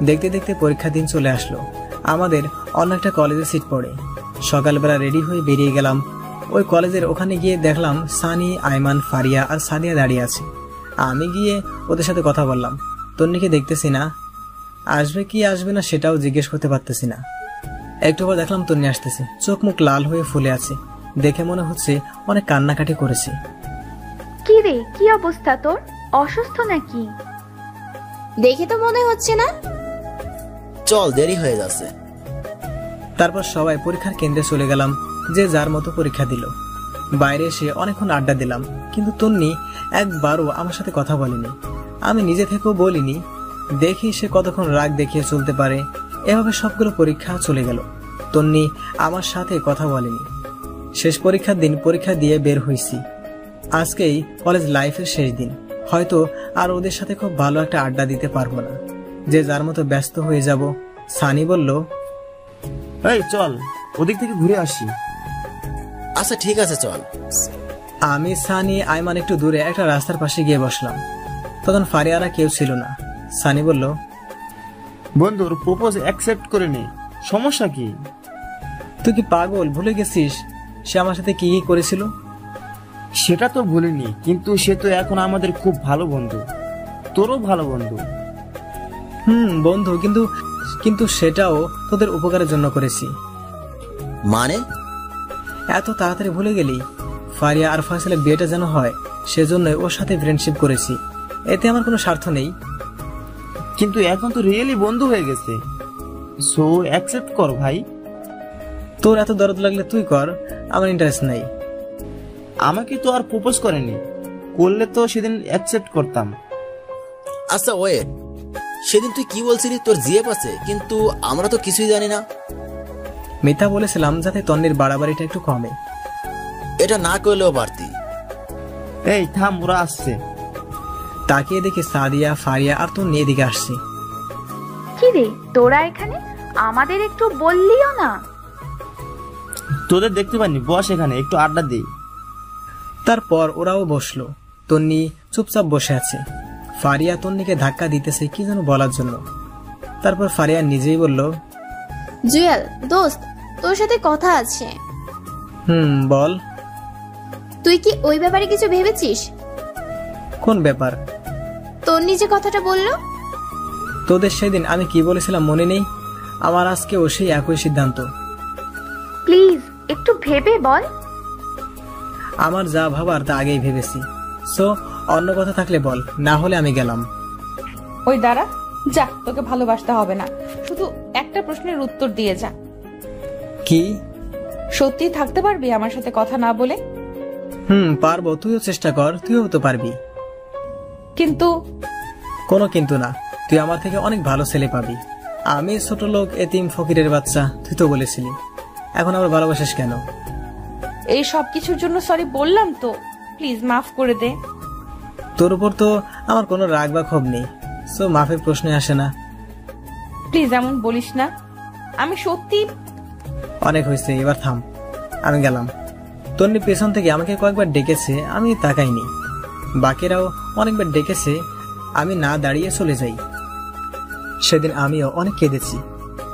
দেখতে দেখতে পরীক্ষার দিন চলে আসলো। আমাদের অন্য একটা কলেজে সিট পড়ে। সকালবেলা রেডি হয়ে বেরিয়ে গেলাম। ওই কলেজের ওখানে গিয়ে দেখলাম সানি, আয়মান, ফারিয়া আর সাদিয়া দাঁড়িয়ে আছে। আমি গিয়ে ওদের সাথে কথা বললাম। তন্নিকে দেখতেছি না, আসবে কি আসবে না সেটাও জিজ্ঞেস করতে পারতেছি না। একটু পর দেখলাম তন্নি আসতেছে, চোখ মুখ লাল হয়ে ফুলে আছে। দেখে মনে হচ্ছে অনেক কান্নাকাটি করেছে। কি রে, কি অবস্থা তোর? অসুস্থ নাকি? দেখে তো মনে হচ্ছে না। চল, দেরি হয়ে যাচ্ছে। তারপর সবাই পরীক্ষার কেন্দ্রে চলে গেলাম, যে যার মতো পরীক্ষা দিল। বাইরে এসে অনেকক্ষণ আড্ডা দিলাম, কিন্তু তন্নি একবারও আমার সাথে কথা বলেনি। আমি নিজে থেকেও বলিনি। দেখি সে কতক্ষণ রাগ দেখিয়ে চলতে পারে। এভাবে সবগুলো পরীক্ষা চলে গেল, তন্নি আমার সাথে কথা বলেনি। শেষ পরীক্ষার দিন পরীক্ষা দিয়ে বের হয়েছি। আজকেই কলেজ লাইফের শেষ দিন। হয়তো আর ওদের সাথে খুব ভালো একটা আড্ডা দিতে পারবো না, যে যার মতো ব্যস্ত হয়ে যাব। সানি বলল, এই চল ওদিক থেকে ঘুরে আসি। আচ্ছা ঠিক আছে চল। আমি, সানি, আইমান একটু দূরে একটা রাস্তার পাশে গিয়ে বসলাম। তখন ফারিয়ারা কেউ ছিল না। সানি বলল, বন্ধুর প্রপোজ অ্যাকসেপ্ট করে নে, সমস্যা কি? তুই কি পাগল, ভুলে গেছিস সে আমার সাথে কি কি করেছিল? সেটা তো ভুলিনি, কিন্তু সে তো এখন আমাদের খুব ভালো বন্ধু, তোরও ভালো বন্ধু। বন্ধু, কিন্তু সেটাও তোদের উপকারের জন্য করেছি। মানে? এত তাড়াতাড়ি ভুলে গেলি? ফারিয়া আর ফয়সালের বিয়েটা যেন হয়, সেজন্যই ওর সাথে ফ্রেন্ডশিপ করেছি। এতে আমার কোনো স্বার্থ নেই। কিন্তু এখন তো রিয়েলি বন্ধু হয়ে গেছে, সো অ্যাকসেপ্ট কর ভাই। তোর এত দরদ লাগলে তুই কর, আমার ইন্টারেস্ট নাই। আমাকে তো আর প্রপোজ করেনি, করলে তো সেদিন অ্যাকসেপ্ট করতাম। আচ্ছা ওয়েট, সেদিন তুই কি বলছিলি তোর জিএফ আছে, কিন্তু আমরা তো কিছুই জানি না। মিথ্যা বলেছিলাম যাতে তন্নির বাড়াবাড়িটা একটু কমে। এটা না করলেও পারতি। এই থাম, ওরা আসছে। তাকিয়ে দেখি সাদিয়া, ফারিয়া আর তন্নি এদিকে আসছে। কি রে তোরা এখানে? আমাদের একটু বললিও না। তোদের দেখতে পাইনি, বস এখানে একটু আড্ডা দিই। তারপর ওরাও বসলো। তন্নি চুপচাপ বসে আছে। ফারিয়া তন্নিকে ধাক্কা দিতেছে কি যেন বলার জন্য। তারপর ফারিয়া নিজেই বলল, জুয়েল দোস্ত, তোর সাথে কথা আছে। বল। তুই কি ওই ব্যাপারে কিছু ভেবেছিস? কোন ব্যাপার? তন্নি যে কথাটা বললো। তোদের সেদিন আমি কি বলেছিলাম মনে নেই? আমার আজকেও সেই একই সিদ্ধান্ত। প্লিজ একটু ভেবে বল। আমার যা ভাবার তা আগেই ভেবেছি। সো অন্য কথা থাকলে বল, না হলে আমি গেলাম। ওই দাঁড়া, যা, তোকে ভালোবাসতে হবে না, শুধু একটা প্রশ্নের উত্তর দিয়ে যা। কি? সত্যি থাকতে পারবি আমার সাথে কথা না বলে? পারবো, তুইও চেষ্টা কর, তুইও তো পারবি। কিন্তু? কোনো কিন্তু না, তুই আমার থেকে অনেক ভালো ছেলে পাবি। আমি ছোট লোক, এতিম ফকিরের বাচ্চা, তুই তো বলেছিলি। এখন আবার ভালোবাসিস কেন? এই সব কিছুর জন্য সরি বললাম তো, প্লিজ মাফ করে দে। তোর উপর তো আমার কোনো রাগ বা ক্ষোভ নেই, সো মাফের প্রশ্নই আসে না। প্লিজ এমন বলিস না, আমি সত্যি। অনেক হয়েছে, এবার থাম, আমি গেলাম। তন্নি পেছন থেকে আমাকে কয়েকবার ডেকেছে, আমি তাকাইনি। বাকিরাও অনেকবার ডেকেছে, আমি না দাঁড়িয়ে চলে যাই। সেদিন আমিও অনেক কেঁদেছি।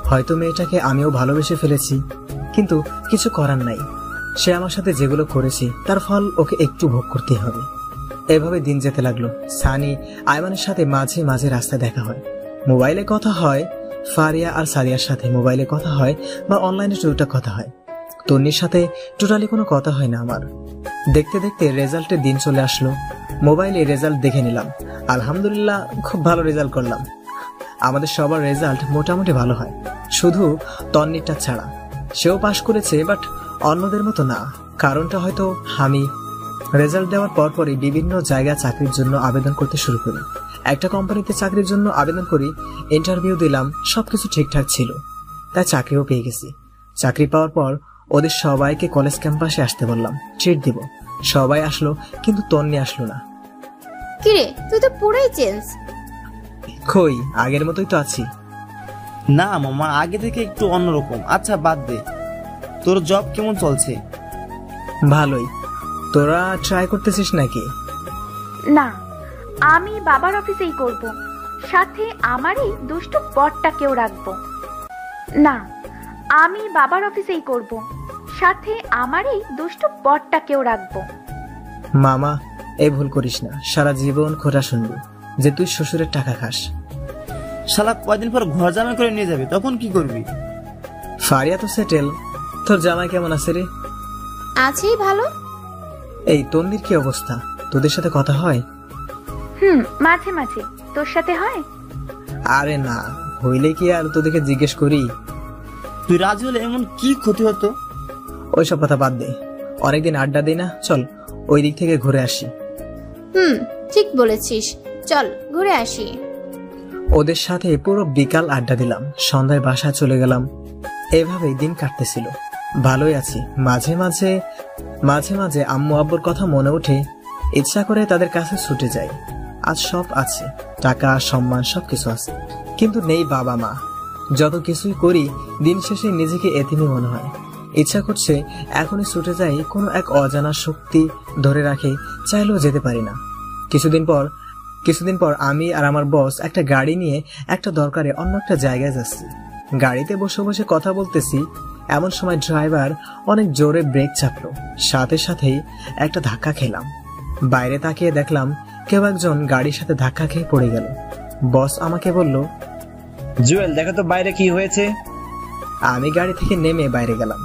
হয়তো মেয়েটাকে আমিও ভালোবেসে ফেলেছি, কিন্তু কিছু করার নাই। সে আমার সাথে যেগুলো করেছে তার ফল ওকে একটু ভোগ করতে হবে। এভাবে দিন যেতে লাগলো। সানি, আইমানের সাথে মাঝে মাঝে রাস্তায় দেখা হয়, মোবাইলে কথা হয়। ফারিয়া আর সাদিয়ার সাথে মোবাইলে কথা হয় বা অনলাইনে টুকটাক কথা হয়। তন্নির সাথে টোটালি কোনো কথা হয় না আমার। দেখতে দেখতে রেজাল্টের দিন চলে আসলো। মোবাইলে রেজাল্ট দেখে নিলাম। আলহামদুলিল্লাহ, খুব ভালো রেজাল্ট করলাম। আমাদের সবার রেজাল্ট মোটামুটি ভালো হয়, শুধু তন্নিরটা ছাড়া। সেও পাশ করেছে, বাট অন্যদের মতো না। কারণটা হয়তো আমি রেজাল্ট দেওয়ার পরপরই বিভিন্ন জায়গায় চাকরির জন্য আবেদন করতে শুরু করি। একটা কোম্পানিতে চাকরির জন্য আবেদন করি, ইন্টারভিউ দিলাম, সবকিছু ঠিকঠাক ছিল, তাই চাকরিও পেয়ে গেছি। চাকরি পাওয়ার পর ওদের সবাইকে কলেজ ক্যাম্পাসে আসতে বললাম, ট্রিট দিব। সবাই আসলো, কিন্তু তন্নি আসলো না। কিরে, তুই তো পুরোই চেঞ্জ। কই, আগের মতোই তো আছি। না মামা, আগে থেকে একটু অন্যরকম। আচ্ছা বাদ দে, তোর জব কেমন চলছে? ভালোই। তোরা ট্রাই করতেছিস নাকি? না, আমি বাবার অফিসেই করব, সাথে আমারই দুষ্টু বরটাকেও রাখবো। না, আমি বাবার অফিসেই করব, সাথে আমারই দুষ্টু বরটাকেও রাখবো। মামা, এই ভুল করিস না। সারা জীবন খোটা শুনবি যে তুই শ্বশুরের টাকা খাস। শালা কয়দিন পর ঘর জামাই করে নিয়ে যাবে, তখন কি করবি? ফারিয়া তো সেটেল। তোর জামাই কেমন আছে রে? আছেই ভালো। এই তন্নির কি অবস্থা? তোদের সাথে কথা হয়? মাঝে মাঝে। তোর সাথে হয়? আরে না, হইলে কি আর তোদেরকে জিজ্ঞেস করি? তুই রাজি হলে এমন কি ক্ষতি হতো? ওইসব কথা বাদ দে। অনেকদিন আড্ডা দিই না, চল ওই দিক থেকে ঘুরে আসি। ঠিক বলেছিস, চল ঘুরে আসি। ওদের সাথে পুরো বিকাল আড্ডা দিলাম, সন্ধ্যায় বাসায় চলে গেলাম। এভাবেই দিন কাটতেছিল, ভালোই আছি। মাঝে মাঝে আম্মু আব্বুর কথা মনে ওঠে, ইচ্ছা করে তাদের কাছে ছুটে যাই। আজ সব আছে, টাকা সম্মান সবকিছু আছে, কিন্তু নেই বাবা মা। যত কিছুই করি দিন শেষে নিজেকে এতিমই মনে হয়। ইচ্ছা করছে এখনই ছুটে যাই, কোনো এক অজানা শক্তি ধরে রাখে, চাইলেও যেতে পারি না। কিছুদিন পর আমি আর আমার বস একটা গাড়ি নিয়ে একটা দরকারে অন্য একটা জায়গায় যাচ্ছি। গাড়িতে বসে বসে কথা বলতেছি, এমন সময় ড্রাইভার অনেক জোরে ব্রেক চাপলো, সাথে সাথেই একটা ধাক্কা খেলাম। বাইরে তাকিয়ে দেখলাম কেউ একজন গাড়ির সাথে ধাক্কা খেয়ে পড়ে গেল। বস আমাকে বলল, জুয়েল দেখো তো বাইরে কি হয়েছে। আমি গাড়ি থেকে নেমে বাইরে গেলাম,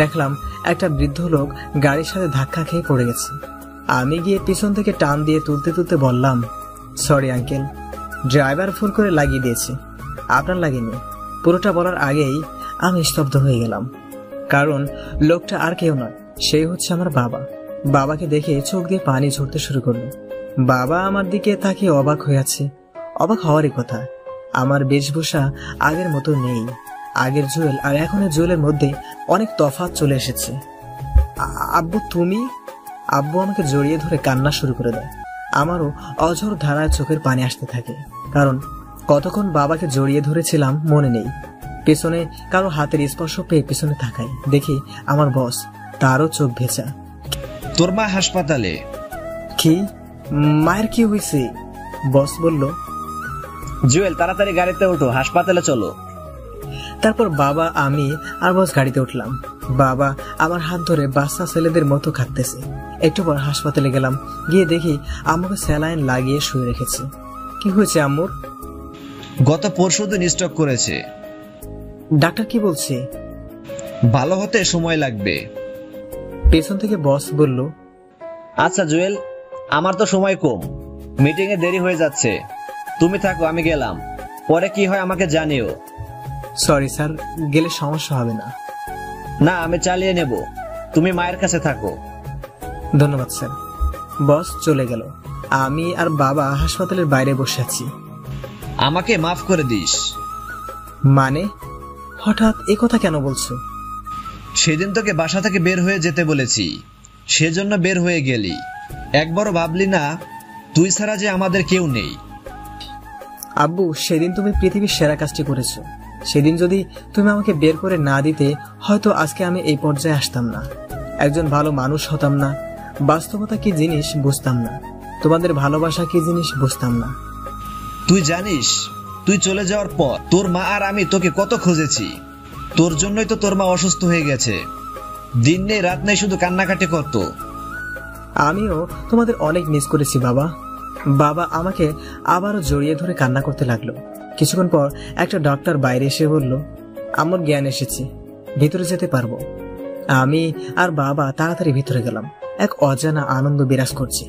দেখলাম একটা বৃদ্ধ লোক গাড়ির সাথে ধাক্কা খেয়ে পড়ে গেছে। আমি গিয়ে পিছন থেকে টান দিয়ে তুলতে তুলতে বললাম, সরি আঙ্কেল, ড্রাইভার ভুল করে লাগিয়ে দিয়েছে, আপনার লাগেনি। পুরোটা বলার আগেই আমি স্তব্ধ হয়ে গেলাম, কারণ লোকটা আর কেউ নয়, সেই হচ্ছে আমার বাবা। বাবাকে দেখে চোখ দিয়ে পানি ঝরতে শুরু করলো। বাবা আমার দিকে তাকিয়ে অবাক হয়ে আছে। অবাক হওয়ারই কথা, আমার বেশভূষা আগের মতো নেই। আগের জুয়েল আর এখনের জুয়েলের মধ্যে অনেক তফাৎ চলে এসেছে। আব্বু তুমি? আব্বু আমাকে জড়িয়ে ধরে কান্না শুরু করে দেয়। আমারও অঝোর ধারায় চোখের পানি আসতে থাকে, কারণ কতক্ষণ বাবাকে জড়িয়ে ধরেছিলাম মনে নেই। পেছনে কারো হাতের স্পর্শ পেয়ে পেছনে তাকাই, দেখি আমার বস, তারও চোখ ভেজা। তোর মা হাসপাতালে। কি? মায়ের কি হয়েছে? বস বলল, জুয়েল তাড়াতাড়ি গাড়িতে ওঠো, হাসপাতালে চলো। তারপর বাবা, আমি আর বস গাড়িতে উঠলাম। বাবা আমার হাত ধরে বাচ্চা ছেলেদের মতো কাঁদতেছে। একটু পর হাসপাতালে গেলাম, গিয়ে দেখি আম্মুকে স্যালাইন লাগিয়ে শুয়ে রেখেছে। কি হয়েছে আম্মুর? গত পরশুদিন স্ট্রোক করেছে। ডাক্তার কি বলছে? ভালো হতে সময় লাগবে। পেছন থেকে বস বলল, আচ্ছা জুয়েল, আমার তো সময় কম, মিটিং এ দেরি হয়ে যাচ্ছে, তুমি থাকো, আমি গেলাম, পরে কি হয় আমাকে জানিও। সরি স্যার, গেলে সমস্যা হবে না। না, আমি চালিয়ে নেব, তুমি মায়ের কাছে থাকো। ধন্যবাদ স্যার। বস চলে গেল, আমি আর বাবা হাসপাতালের বাইরে বসে আছি। আমাকে মাফ করে দিস। মানে হঠাৎ এ কথা কেন বলছো? সেদিন তোকে বাসা থেকে বের হয়ে যেতে বলেছি, সেজন্য বের হয়ে গেলি। একবারও ভাবলি না তুই ছাড়া যে আমাদের কেউ নেই? আব্বু, সেদিন তুমি পৃথিবীর সেরা কাজটি করেছো। সেদিন যদি তুমি আমাকে বের করে না দিতে, হয়তো আজকে আমি এই পর্যায়ে আসতাম না, একজন ভালো মানুষ হতাম না, বাস্তবতা কি জিনিস বুঝতাম না, তোমাদের ভালোবাসা কি জিনিস বুঝতাম না। তুই জানিস, তুই চলে যাওয়ার পর তোর মা আর আমি তোকে কত খুঁজেছি। তোর জন্যই তো তোর মা অসুস্থ হয়ে গেছে, দিন নেই রাত নেই শুধু কান্নাকাটি করতো। আমিও তোমাদের অনেক মিস করেছি বাবা। বাবা আমাকে আবারও জড়িয়ে ধরে কান্না করতে লাগলো। কিছুক্ষণ পর একটা ডক্টর বাইরে এসে বলল, আমার জ্ঞান এসেছে, ভিতরে যেতে পারবো। আমি আর বাবা তাড়াতাড়ি ভিতরে গেলাম। এক অজানা আনন্দ বিরাজ করছে,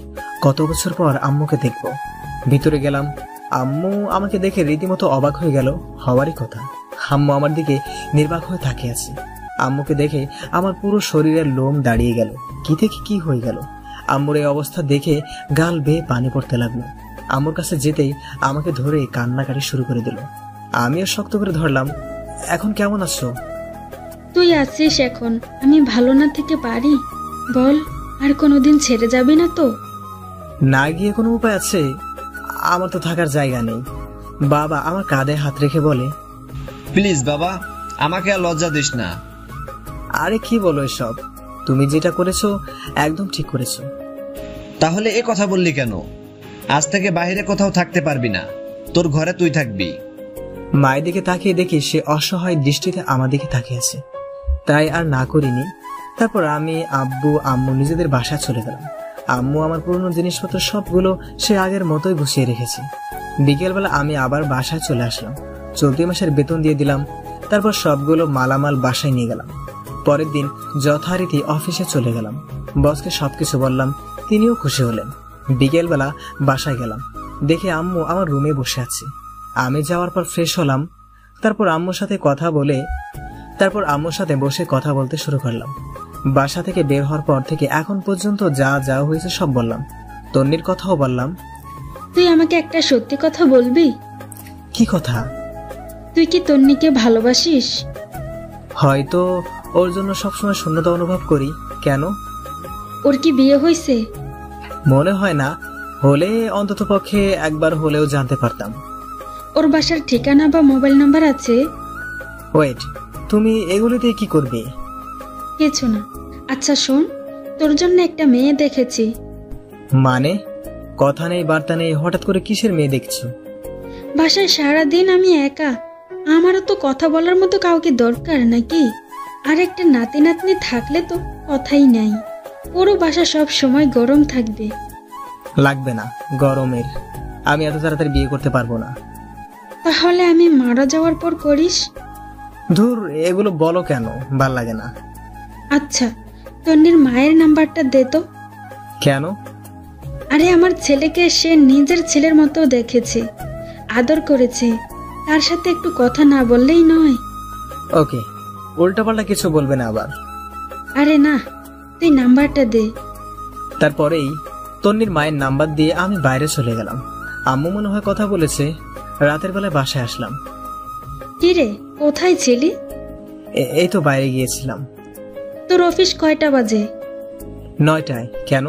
কত বছর পর আম্মুকে দেখব। ভিতরে গেলাম, আম্মু আমাকে দেখে রীতিমতো অবাক হয়ে গেল, হওয়ারই কথা। আম্মু আমার দিকে নির্বাক হয়ে তাকিয়ে আছে। আম্মুকে দেখে আমার পুরো শরীরের লোম দাঁড়িয়ে গেল, কি থেকে কি হয়ে গেল। আম্মুর এই অবস্থা দেখে গাল বেয়ে পানি পড়তে লাগলো। আম্মুর কাছে যেতেই আমাকে ধরে কান্নাকাটি শুরু করে দিল। আমিও শক্ত করে ধরলাম, এখন কেমন আছো? তুই আছিস এখন, আমি ভালো না থেকে পারি? বল, আর কোনোদিন ছেড়ে যাবি না তো? না গিয়ে কোনো উপায় আছে? আমার তো থাকার জায়গা নেই। বাবা আমার কাঁধে হাত রেখে বলে, প্লিজ বাবা, আমাকে আর লজ্জা দিস না। আরে কি বলো এসব? তুমি যেটা করেছো একদম ঠিক করেছো। তাহলে এ কথা বললি কেন? আজ থেকে বাইরে কোথাও থাকতে পারবি না, তোর ঘরে তুই থাকবি। মায়ের দিকে তাকিয়ে দেখি সে অসহায় দৃষ্টিতে আমার দিকে তাকিয়ে আছে, তাই আর না করিনি। তারপর আমি, আব্বু, আম্মু নিজেদের বাসায় চলে গেলাম। আম্মু আমার পুরনো জিনিসপত্র সবগুলো সে আগের মতোই গুছিয়ে রেখেছে। বিকেলবেলা আমি আবার বাসায় চলে আসলাম, চলতি মাসের বেতন দিয়ে দিলাম। তারপর সবগুলো মালামাল বাসায় নিয়ে গেলাম। পরের দিন যথারীতি অফিসে চলে গেলাম। বসকে সবকিছু বললাম, তিনিও খুশি হলেন। বিকেলবেলা বাসায় গেলাম, দেখে আম্মু আমার রুমে বসে আছে। আমি যাওয়ার পর ফ্রেশ হলাম। তারপর আম্মুর সাথে বসে কথা বলতে শুরু করলাম। বাসা থেকে বের হওয়ার পর থেকে এখন পর্যন্ত যা যা হয়েছে সব বললাম, তন্নির কথাও বললাম। তুই আমাকে একটা সত্যি কথা বলবি? কি কথা? তুই কি তন্নিকে ভালোবাসিস? হয়তো ওর জন্য সবসময় শূন্যতা অনুভব করি। কেন? ওর কি বিয়ে হয়েছে? মনে হয় না, হলে অন্তত পক্ষে একবার হলেও জানতে পারতাম। ওর বাসার ঠিকানা বা মোবাইল নাম্বার আছে? ওয়েট, তুমি এগুলো দিয়ে কি করবে? কিছু না। আচ্ছা শোন, তোর জন্য একটা মেয়ে দেখেছি। মানে? কথা নেই বার্তা নেই, হঠাৎ করে কিসের মেয়ে দেখছো? বাসায় সারাদিন আমি একা, আমারও তো কথা বলার মতো কাউকে দরকার নাকি? আর একটা নাতি নাতনি থাকলে তো কথাই নাই। পুরো বাসা সব সময় গরম থাকবে। লাগবে না গরমের, আমি এত তাড়াতাড়ি বিয়ে করতে পারবো না। তাহলে আমি মারা যাওয়ার পর করিস? ধুর, এগুলো বলো কেন, ভাল লাগে না। আচ্ছা, তন্নির মায়ের নাম্বারটা দে তো। কেন? আরে আমার ছেলেকে সে নিজের ছেলের মতো দেখেছে, আদর করেছে, তার সাথে একটু কথা না বললেই নয়। ওকে, উল্টাপাল্টা কিছু বলবে না আবার। আরে না, তুই নাম্বারটা দে। তারপরেই তন্নির মায়ের নাম্বার দিয়ে আমি বাইরে চলে গেলাম। আম্মু মনে হয় কথা বলেছে। রাতের বেলায় বাসায় আসলাম। কি রে, কোথায় ছিলি? এই তো বাইরে গিয়েছিলাম। তোর অফিস কয়টা বাজে? 9টায়। কেন?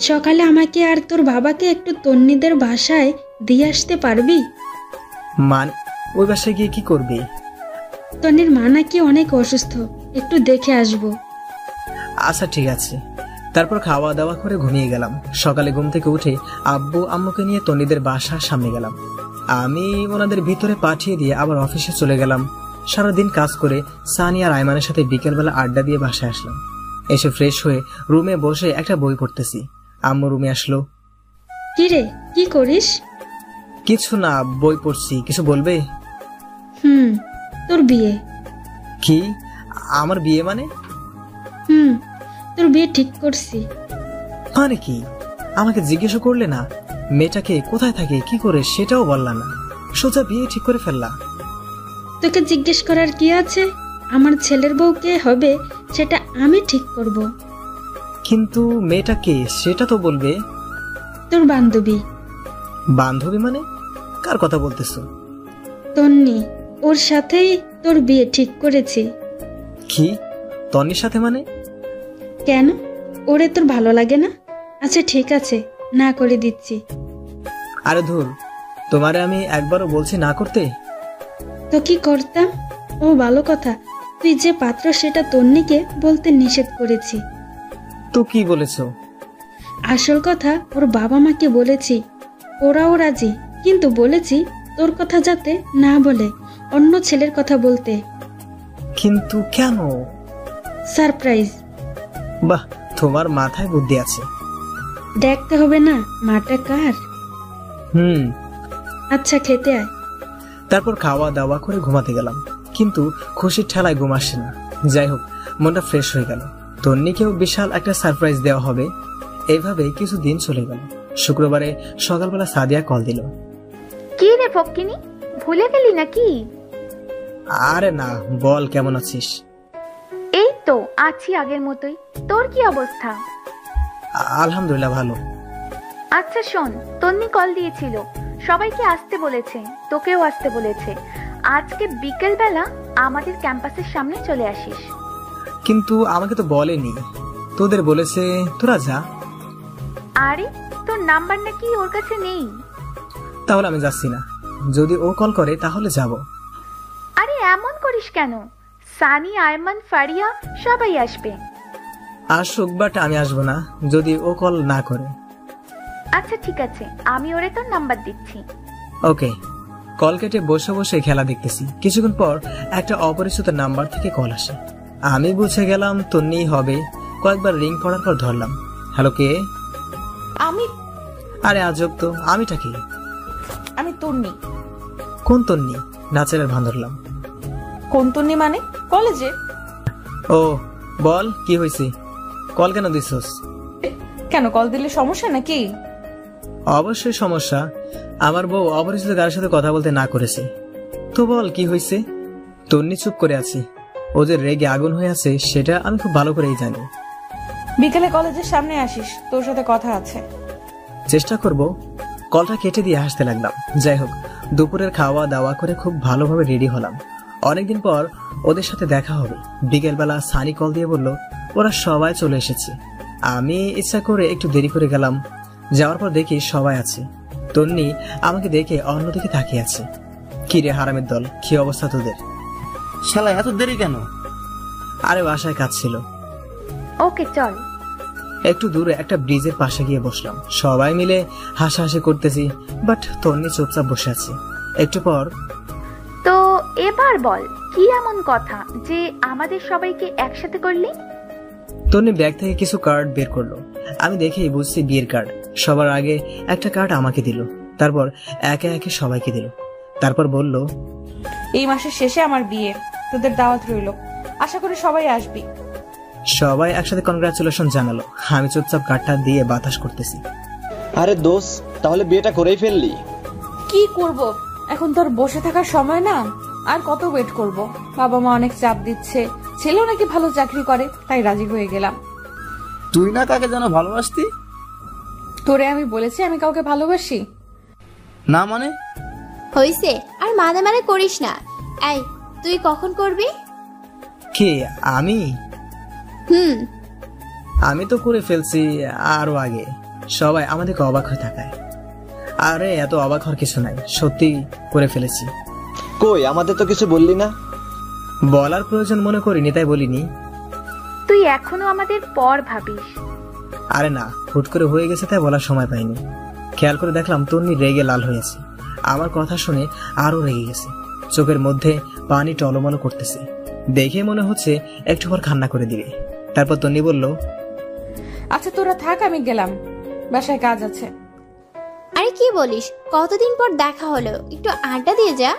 সকালে আমাকে আর তোর বাবাকে একটু তন্নিদের বাসায় দিয়ে আসতে পারবি? ওই বাসায় গিয়ে কি করবি? তন্নির মা নাকি অনেক অসুস্থ, একটু দেখে আসবো। আচ্ছা ঠিক আছে। তারপর খাওয়া দাওয়া করে ঘুমিয়ে গেলাম। সকালে ঘুম থেকে উঠে আব্বু আম্মুকে নিয়ে তন্নিদের বাসার সামনে গেলাম। আমি ওনাদের ভিতরে পাঠিয়ে দিয়ে আবার অফিসে চলে গেলাম। সারাদিন কাজ করে সানি আর আইমানের সাথে বিকেলবেলা আড্ডা দিয়ে বাসায় আসলাম। এসে ফ্রেশ হয়ে রুমে বসে একটা বই পড়তেছি। আম্মু রুমে আসলো। কি রে, কি করিস? কিছু না, বই পড়ছি। কিছু বলবে? তোর বিয়ে। কি? আমার বিয়ে মানে? তোর বিয়ে ঠিক করছি। মানে কি? আমাকে জিজ্ঞেস করলে না? মেয়েটাকে কোথায় থাকে, কি করে, সেটাও বললা না, সোজা বিয়ে ঠিক করে ফেললা। তোকে জিজ্ঞেস করার কি আছে? আমার ছেলের বউ কে হবে সেটা আমি ঠিক করব। কিন্তু মেয়েটা কে সেটা তো বলবে। তোর বান্ধবী। বান্ধবী মানে? কার কথা বলতেছো? তন্নি, ওর সাথেই তোর বিয়ে ঠিক করেছি। কি? তন্নির সাথে মানে? কেন, ওরে তোর ভালো লাগে না? আচ্ছা ঠিক আছে, না করে দিচ্ছি। আরে ধুর, তোমারে আমি একবারও বলছি না করতে। তো কি করতাম? ও ভালো কথা, তুই যে পাত্র সেটা তন্নিকে বলতে নিষেধ করেছি। তো কি বলেছো? আসল কথা ওর বাবা মাকে বলেছি, ওরাও রাজি, কিন্তু বলেছি তোর কথা যাতে না বলে, অন্য ছেলের কথা বলতে। কিন্তু কেন? সারপ্রাইজ। বাহ, তোমার মাথায় বুদ্ধি আছে। দেখতে হবে না মাটা কার। আচ্ছা খেতে আয়। তারপর খাওয়া দাওয়া করে ঘুমাতে গেলাম, কিন্তু খুশির ঠেলায় ঘুম আসছে না। যাই হোক, মনটা ফ্রেশ হয়ে গেল। তন্নিকেও বিশাল একটা সারপ্রাইজ দেওয়া হবে। এইভাবে কিছুদিন চলে গেল। শুক্রবারে সকালবেলা সাদিয়া কল দিল। কি রে ফক্কিনি, ভুলে গেলি নাকি? আরে না, বল কেমন আছিস? এই তো আছি আগের মতোই। তোর কি অবস্থা? আলহামদুলিল্লাহ ভালো। আচ্ছা শোন, তন্নি কল দিয়েছিল, সবাইকে আসতে বলেছে, তোকেও আসতে বলেছে। আজকে বিকেল বেলা আমাদের ক্যাম্পাসের সামনে চলে আসিস। কিন্তু আমাকে তো বলেনি। তোদের বলেছে তোরা যা। আরে তোর নাম্বার নাকি ওর কাছে নেই? তাহলে আমি যাচ্ছি না। যদি ও কল করে তাহলে যাব। আরে এমন করিস কেন? সানি, আয়মান, ফারিয়া সবাই আসবে। আসুক, বাট আমি আসবো না যদি ও কল না করে। আচ্ছা ঠিক আছে, আমি ওরে তোর নাম্বার দিচ্ছি। ওকে। কল কেটে বসে বসে খেলা দেখতেছি। কিছুক্ষণ পর একটা অপরিচিত নাম্বার থেকে কল আসে। আমি বুঝে গেলাম তন্নি হবে। কয়েকবার রিং পড়ার পর ধরলাম। হ্যালো, কে? আমি। আরে আজব তো, আমিটা কি? আমি তন্নি। কোন তন্নি? নাচের ভান ধরলাম। কোন তন্নি মানে? কলেজে। ও বল, কি হয়েছে? কল কেন দিছস? কেন, কল দিলে সমস্যা নাকি? অবশ্যই সমস্যা। আমার বউ অপরিচিত কারোর সাথে কথা বলতে না করেছে। তো বল কি হয়েছে? তন্নি চুপ করে আছি। ও যে রেগে আগুন হয়ে আছে সেটা আমি খুব ভালো করেই জানি। বিকেলে কলেজের সামনে আসিস, তোর সাথে কথা আছে। চেষ্টা করব। কলটা কেটে দিয়ে হাসতে লাগলাম। যাই হোক, দুপুরের খাওয়া দাওয়া করে খুব ভালোভাবে রেডি হলাম। অনেকদিন পর ওদের সাথে দেখা হবে। বিকেলবেলা সানি কল দিয়ে বলল ওরা সবাই চলে এসেছে। আমি ইচ্ছা করে একটু দেরি করে গেলাম। যাওয়ার পর দেখি সবাই আছে। তন্নি আমাকে দেখে অন্যদিকে তাকিয়ে আছে। কি রে হারামের দল, কি অবস্থা তোদের? শালা এত দেরি কেন? আরে বাসায় কাজ ছিল। ওকে চল। একটু দূরে একটা ব্রিজের পাশে গিয়ে বসলাম। সবাই মিলে হাসাহাসি করতেছি, বাট তন্নি চুপচাপ বসে আছে। একটু পর, তো এবার বল কি এমন কথা যে আমাদের সবাইকে একসাথে করলি? তন্নি ব্যাগ থেকে কিছু কার্ড বের করলো। আমি দেখেই বুঝছি বিয়ের কার্ড। সবার আগে একটা কার্ড আমাকে দিল, তারপর একে একে সবাইকে দিল। তারপর বলল, এই মাসের শেষে আমার বিয়ে, তোদের দাওয়াত রইল, আশা করি সবাই আসবি। সবাই একসাথে কনগ্রাচুলেশন জানালো। আমি চুপচাপ কার্ডটা দিয়ে বাতাস করতেছি। আরে দোষ, তাহলে বিয়েটা করেই ফেললি? কি করব, এখন তোর বসে থাকার সময় না, আর কত ওয়েট করব। বাবা মা অনেক চাপ দিচ্ছে, ছেলেও নাকি ভালো চাকরি করে, তাই রাজি হয়ে গেলাম। তুই না কাকে যেন ভালোবাসতি? তোরে আমি বলেছি আমি কাউকে ভালোবাসি না? মানে হইছে, আর মানে মানে করিস না। এই, তুই কখন করবি? কে? আমি? হুম, আমি তো করে ফেলছি আরো আগে। সবাই আমাদেরকে অবাক হয়ে থাকায়। আরে এত অবাক হওয়ার কিছু নাই, সত্যি করে ফেলেছি। কই, আমাদের তো কিছু বললি না। বলার প্রয়োজন মনে করিনি, তাই বলিনি। তুই এখনো আমাদের পর ভাবিস? আরে না, হুট করে হয়ে গেছে তাই বলার সময় পাইনি। খেয়াল করে দেখলাম তন্নি রেগে লাল হয়েছে। আমার কথা শুনে আরো রেগে গেছে। চোখের মধ্যে পানি টলমল করতেছে। দেখে মনে হচ্ছে একটু পর কান্না করে দিবে। তারপর তন্নি বলল, আচ্ছা তোরা থাক, আমি গেলাম, বাসায় কাজ আছে। আরে কি বলিস, কতদিন পর দেখা হলো, একটু আড্ডা দিয়ে যা।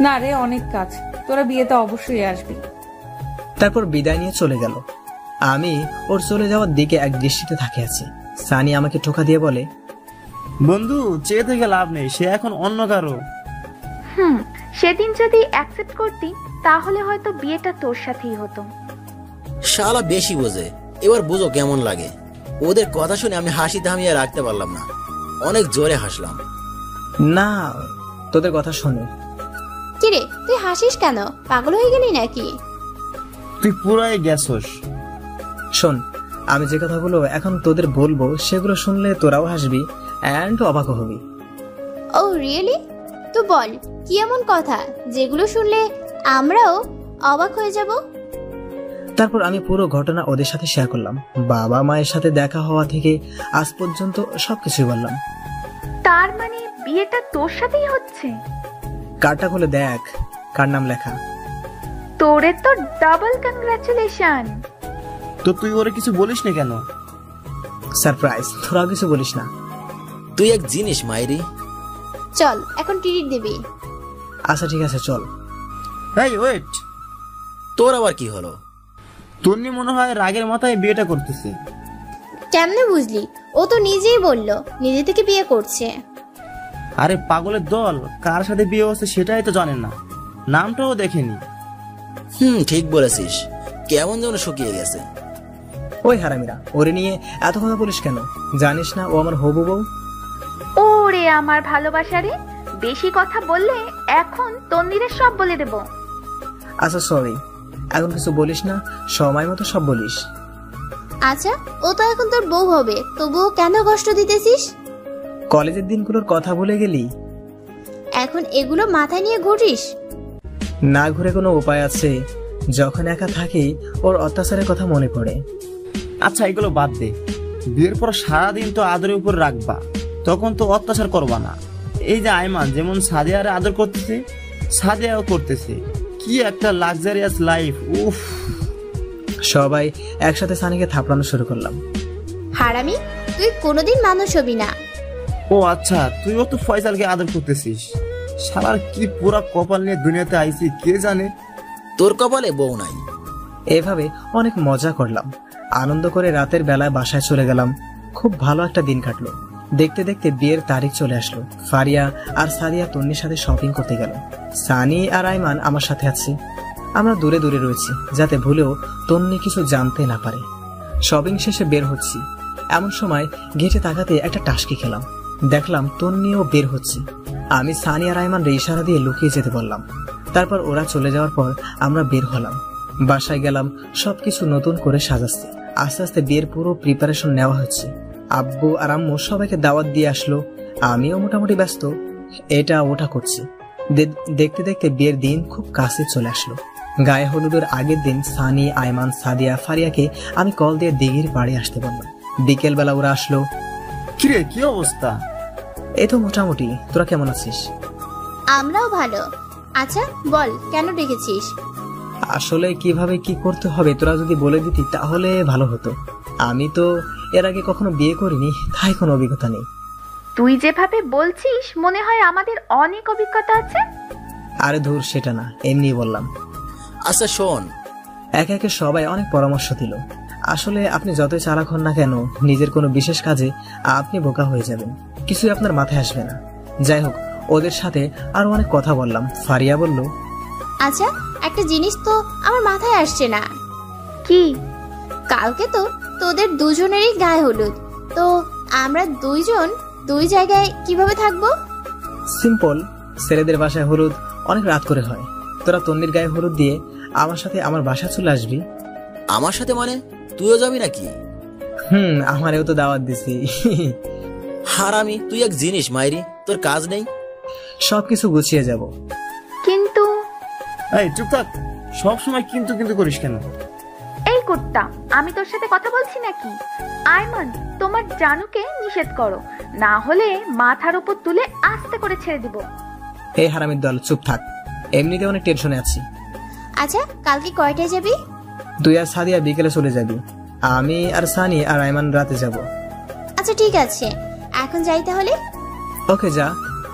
না রে, অনেক কাজ, তোরা বিয়েতে অবশ্যই আসবি। তারপর বিদায় নিয়ে চলে গেল। আমি ওর চলে যাওয়ার দিকে এক দৃষ্টিতে তাকিয়ে আছি। সানি আমাকে টোকা দিয়ে বলে, বন্ধু, চেয়ে থেকে লাভ নেই, সে এখন অন্য কারো। সেদিন যদি অ্যাকসেপ্ট করতি তাহলে হয়তো বিয়েটা তোর সাথেই হতো। শালা বেশি বোঝে, এবার বুঝো কেমন লাগে। ওদের কথা শুনে আমি হাসি থামিয়ে রাখতে পারলাম না, অনেক জোরে হাসলাম। না, তোদের কথা শুনে। কিরে, তুই হাসিস কেন? পাগল হয়ে গেলি নাকি? তুই পুরাই গেছস। শোন, আমি যে কথাগুলো এখন তোদের বলবো সেগুলো শুনলে তোরাও হাসবি এন্ড অবাক হবি। ও রিয়েলি? তো বল, কি এমন কথা যেগুলো শুনলে আমরাও অবাক হয়ে যাব? তারপর আমি পুরো ঘটনা ওদের সাথে শেয়ার করলাম। বাবা মায়ের সাথে দেখা হওয়া থেকে আজ পর্যন্ত সবকিছু বললাম। তার মানে বিয়েটা তোর সাথেই হচ্ছে? কার্ডটা খুলে দেখ, কার নাম লেখা। তোরে তো ডাবল কংগ্রাচুলেশন। তো তুই ওরে কিছু বলিস না কেন? সারপ্রাইজ, তোরাও কিছু বলিস না। তুই এক জিনিস মাইরি। চল, এখন ট্রিট দিবি। আচ্ছা ঠিক আছে, চল। এই ওয়েট, তোর আবার কি হলো? তন্নি মনে হয় রাগের মাথায় বিয়েটা করতেছে। কেমনে বুঝলি? ও তো নিজেই বললো নিজে থেকে বিয়ে করছে। আরে পাগলের দল, কার সাথে বিয়ে হচ্ছে সেটাই তো জানেন না, নামটাও দেখেনি। ঠিক বলেছিস, কেমন যেন শুকিয়ে গেছে। ওই হারামিরা, ওরে নিয়ে এত কথা বলিস কেন? জানিস না ও আমার হবু বউ? ওরে আমার ভালোবাসারে, বেশি কথা বললে এখন তন্দিরে সব বলে দেব। আচ্ছা সরি, এখন কিছু বলিস না, সময় মতো সব বলিস। আচ্ছা, ও তো এখন তোর বউ হবে, তবুও কেন কষ্ট দিতেছিস? কলেজের দিনগুলোর কথা ভুলে গেলি? এখন এগুলো মাথায় নিয়ে ঘুরিস? না ঘুরে কোনো উপায় আছে? যখন একা থাকি ওর অত্যাচারের কথা মনে পড়ে। আচ্ছা এগুলো বাদ দে, বিয়ের পর সারাদিন তো আদরের উপর রাখবা, তখন তো অত্যাচার করবা না। এই যে আইমান যেমন সাদিয়ারে আদর করতেছে, সাদিয়াও করতেছে, কি একটা লাক্সারিয়াস লাইফ। উফ। সবাই একসাথে সানিকে থাপড়ানো শুরু করলাম। হারামি, তুই কোনোদিন মানুষ হবি না। ও আচ্ছা, তুইও তো ফয়সালকে আদর করতেছিস। শালার কি পুরা কপাল নিয়ে দুনিয়াতে আইছি কে জানে। তোর কপালে বউ নাই। এভাবে অনেক মজা করলাম, আনন্দ করে রাতের বেলায় বাসায় চলে গেলাম। খুব ভালো একটা দিন কাটলো। দেখতে দেখতে বিয়ের তারিখ চলে আসলো। ফারিয়া আর সাদিয়া তন্নির সাথে শপিং করতে গেল। সানি আর আইমান আমার সাথে আছে। আমরা দূরে দূরে রয়েছি যাতে ভুলেও তন্নি কিছু জানতে না পারে। শপিং শেষে বের হচ্ছি, এমন সময় গেটে তাকাতে একটা টাসকি খেলাম। দেখলাম তন্নিও বের হচ্ছে। আমি সানি আর আইমান ইশারা দিয়ে লুকিয়ে যেতে বললাম। তারপর ওরা চলে যাওয়ার পর আমরা বের হলাম। বাসায় গেলাম, সবকিছু নতুন করে সাজাচ্ছে। আস্তে আস্তে বিয়ের পুরো প্রিপারেশন নেওয়া হচ্ছে। আব্বু আর আম্মু সবাইকে দাওয়াত দিয়ে আসলো, আমিও মোটামুটি ব্যস্ত, এটা ওটা করছি। দেখতে দেখতে বিয়ের দিন খুব কাছে চলে আসলো। গায়ে হলুদের আগের দিন সানি, আইমান, সাদিয়া, ফারিয়াকে আমি কল দিয়ে দিঘির পাড়ে আসতে বললাম। বিকেল বেলা ওরা আসলো। কিরে, কি অবস্থা? এই তো মোটামুটি, তোরা কেমন আছিস? আমরাও ভালো। আচ্ছা বল, কেন ডেকেছিস? আসলে কিভাবে কি করতে হবে তোরা যদি বলে দিতি তাহলে ভালো হতো। আমি তো এর আগে কখনো বিয়ে করিনি, তাই কোনো অভিজ্ঞতা নেই। তুই যেভাবে বলছিস মনে হয় আমাদের অনেক অভিজ্ঞতা আছে। আরে ধুর, সেটা না, এমনি বললাম। আচ্ছা শোন, একে একে সবাই অনেক পরামর্শ দিল। আসলে আপনি যতই চালাক হন না কেন, নিজের কোনো বিশেষ কাজে আপনি বোকা হয়ে যাবেন, কিছুই আপনার মাথায় আসবে না। যাই হোক, ওদের সাথে আরো অনেক কথা বললাম। ফারিয়া বলল, আচ্ছা একটা জিনিস তো আমার মাথায় আসছে না। কি? কালকে তো তোদের দুজনেরই গায়ে হলুদ, তো আমরা দুইজন দুই জায়গায় কিভাবে থাকবো? সিম্পল, ছেলেদের বাসায় হলুদ অনেক রাত করে হয়। তোরা তন্নির গায়ে হলুদ দিয়ে আমার সাথে আমার বাসা চলে আসবি। আমার সাথে মানে তুইও যাবি নাকি? আমারেও তো দাওয়াত দিছি। হারামি, তুই এক জিনিস মাইরি, তোর কাজ নেই। সবকিছু গুছিয়ে যাব। কিন্তু এই চুপ থাক, সবসময় কিন্তু কিন্তু করিস কেন? এই কুত্তা, আমি তোর সাথে কথা বলছি নাকি? আইমান, তোমার জানুকে নিষেধ করো, না হলে মাথার উপর তুলে আস্তে করে ছেড়ে দিব। এই হারামির দল, চুপ থাক, এমনিতে অনেক টেনশনে আছি। আচ্ছা কালকে কয়টায় যাবি? তুই আর সাদিয়া বিকেলে চলে যাবি, আমি আর সানি আর আইমান রাতে যাব। আচ্ছা ঠিক আছে, এখন যাই তাহলে। ওকে যা,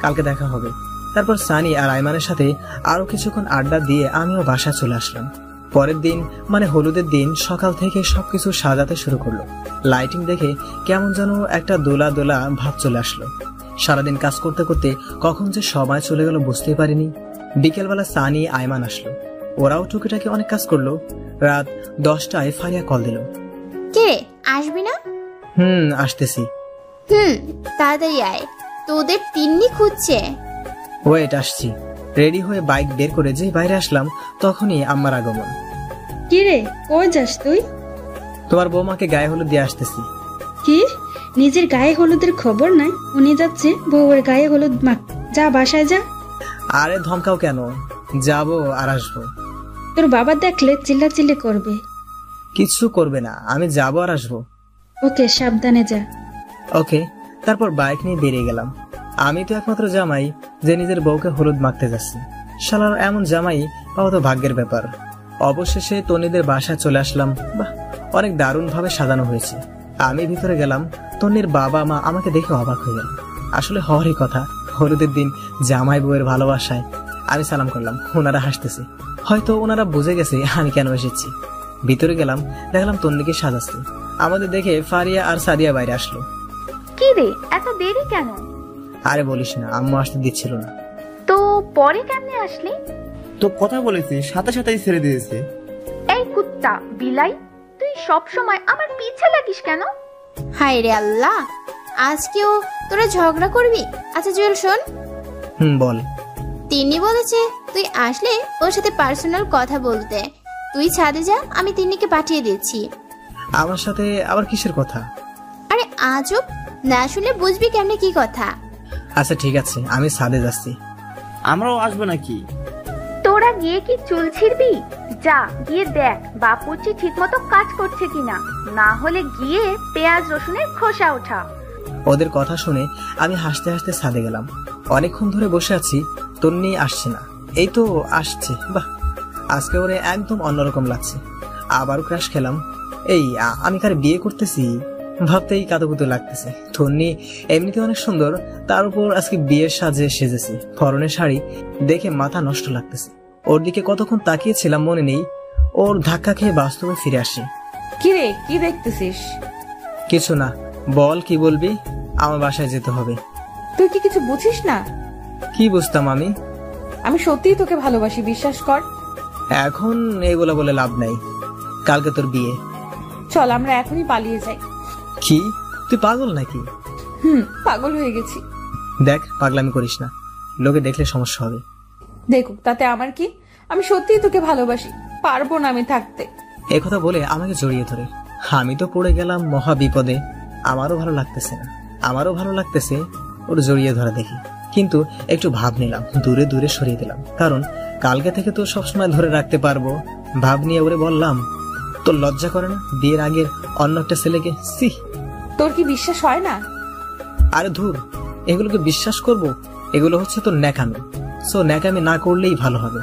কালকে দেখা হবে। তারপর সানি আর আইমানের সাথে আরো কিছুক্ষণ আড্ডা দিয়ে আমিও বাসা চলে আসলাম। পরের দিন মানে হলুদের দিন সকাল থেকে সবকিছু সাজাতে শুরু করলো। লাইটিং দেখে কেমন যেন একটা দোলা দোলা ভাব চলে আসলো। সারাদিন কাজ করতে করতে কখন যে সময় চলে গেল বুঝতে পারিনি। বিকেলবেলা সানি, আইমান আসলো, ওরাও টুকিটাকি অনেক কাজ করলো। রাত 10টায় ফারিয়া কল দিল। কে আসবি না? আসতেছি। তাড়াতাড়ি আয়, তোদের তিন্নি খুঁজছে। ওয়েট, আসছি। রেডি হয়ে বাইক বের করে যে বাইরে আসলাম তখনই আম্মার আগমন। কি রে, কই যাস তুই? তোমার বৌমাকে গায়ে হলুদ দিয়ে আসতেছি। কি, নিজের গায়ে হলুদের খবর নাই? উনি যাচ্ছে বউয়ের গায়ে হলুদ মাখ, যা বাসায় যা। আরে ধমকাও কেন, যাবো আর আসবো। তোর বাবা দেখলে চিল্লাচিল্লি করবে। কিছু করবে না, আমি যাবো আর আসবো। ওকে, সাবধানে যা। ওকে। তারপর বাইক নিয়ে বেরিয়ে গেলাম। আমি তো একমাত্র জামাই যে নিজের বউকে হলুদ মাখতে যাচ্ছি। শালার এমন জামাই পাওয়া তো ভাগ্যের ব্যাপার। অবশেষে তন্নিদের বাসায় চলে আসলাম। বাহ, অনেক দারুণ ভাবে সাজানো হয়েছে। আমি ভিতরে গেলাম, তন্নির বাবা মা আমাকে দেখে অবাক হয়ে গেল। আসলে হওয়ারই কথা, হলুদের দিন জামাই বউয়ের ভালোবাসায়। আমি সালাম করলাম, ওনারা হাসতেছে, হয়তো ওনারা বুঝে গেছে আমি কেন এসেছি। ভিতরে গেলাম, দেখলাম তন্নিকে সাজাচ্ছে। আমাদের দেখে ফারিয়া আর সাদিয়া বাইরে আসলো। কি রে, এত দেরি কেন? আরে বলিস না, আম্মু আসতে দিচ্ছিল না। তো পরে কেমনে আসলি? তো কথা বলেছি, সাথে সাথেই ছেড়ে দিয়েছে। এই কুত্তা বিলাই, তুই সব সময় আমার পিছে লাগিস কেন? হায় রে আল্লাহ, আজকেও তোরা ঝগড়া করবি? আচ্ছা জুয়েল শোন। বল। তিন্নি বলেছে তুই আসলে ওর সাথে পার্সোনাল কথা বলতে। তুই ছাদে যা, আমি তিন্নিকে পাঠিয়ে দিচ্ছি। আমার সাথে আবার কিসের কথা? আরে আজব, না শুনলে বুঝবি কেমনে কি কথা। আচ্ছা ঠিক আছে, আমি ছাদে যাচ্ছি। আমরাও আসবো নাকি? তোরা গিয়ে কি চুল ছিড়বি? যা গিয়ে দেখ বাপুচি ঠিক মতো কাজ করছে কিনা, না হলে গিয়ে পেঁয়াজ রসুনের খোসা ওঠা। ওদের কথা শুনে আমি হাসতে হাসতে ছাদে গেলাম। অনেকক্ষণ ধরে বসে আছি, তন্নি আসছে না। এই তো আসছে, বাহ, আজকে ওরে একদম অন্যরকম লাগছে। আবারও ক্রাশ খেলাম। এই আমি কার বিয়ে করতেছি ভাবতেই কাতুকুতু লাগতেছে। তন্নি এমনিতে অনেক সুন্দর, তার উপর আজকে বিয়ের সাজে সেজেছি। পরনের শাড়ি দেখে মাথা নষ্ট লাগতেছে। ওর দিকে কতক্ষণ তাকিয়েছিলাম মনে নেই। ওর ধাক্কা খেয়ে বাস্তবে ফিরে আসি। কিরে, কি দেখতেছিস? কিছু না, বল কি বলবি? আমার বাসায় যেতে হবে। তুই কি কিছু বুঝিস না? কি বুঝতাম আমি? আমি সত্যিই তোকে ভালোবাসি, বিশ্বাস কর। এখন এগুলো বলে লাভ নাই, কালকে তোর বিয়ে। চল আমরা এখনই পালিয়ে যাই। কি তুই পাগল নাকি? পাগল হয়ে গেছি। দেখ পাগলামি করিস না, লোকে দেখলে সমস্যা হবে। দেখুক তাতে আমার কি, আমি সত্যিই তোকে ভালোবাসি, পারবো না আমি থাকতে। একথা বলে আমাকে জড়িয়ে ধরে। আমি তো পড়ে গেলাম মহা বিপদে। আমারও ভালো লাগতেছে না, আমারও ভালো লাগতেছে ওর জড়িয়ে ধরা দেখি, কিন্তু একটু ভাব নিলাম, দূরে দূরে সরিয়ে দিলাম, কারণ কালকে থেকে তো সবসময় ধরে রাখতে পারবো। ভাব নিয়ে ওরে বললাম, তোর লজ্জা করে না বিয়ের আগের অন্য একটা ছেলেকে? সি, তোর কি বিশ্বাস হয় না? আরে ধুর, এগুলোকে বিশ্বাস করব? এগুলো হচ্ছে তোর ন্যাকামি। সো ন্যাকামি না করলেই ভালো হবে।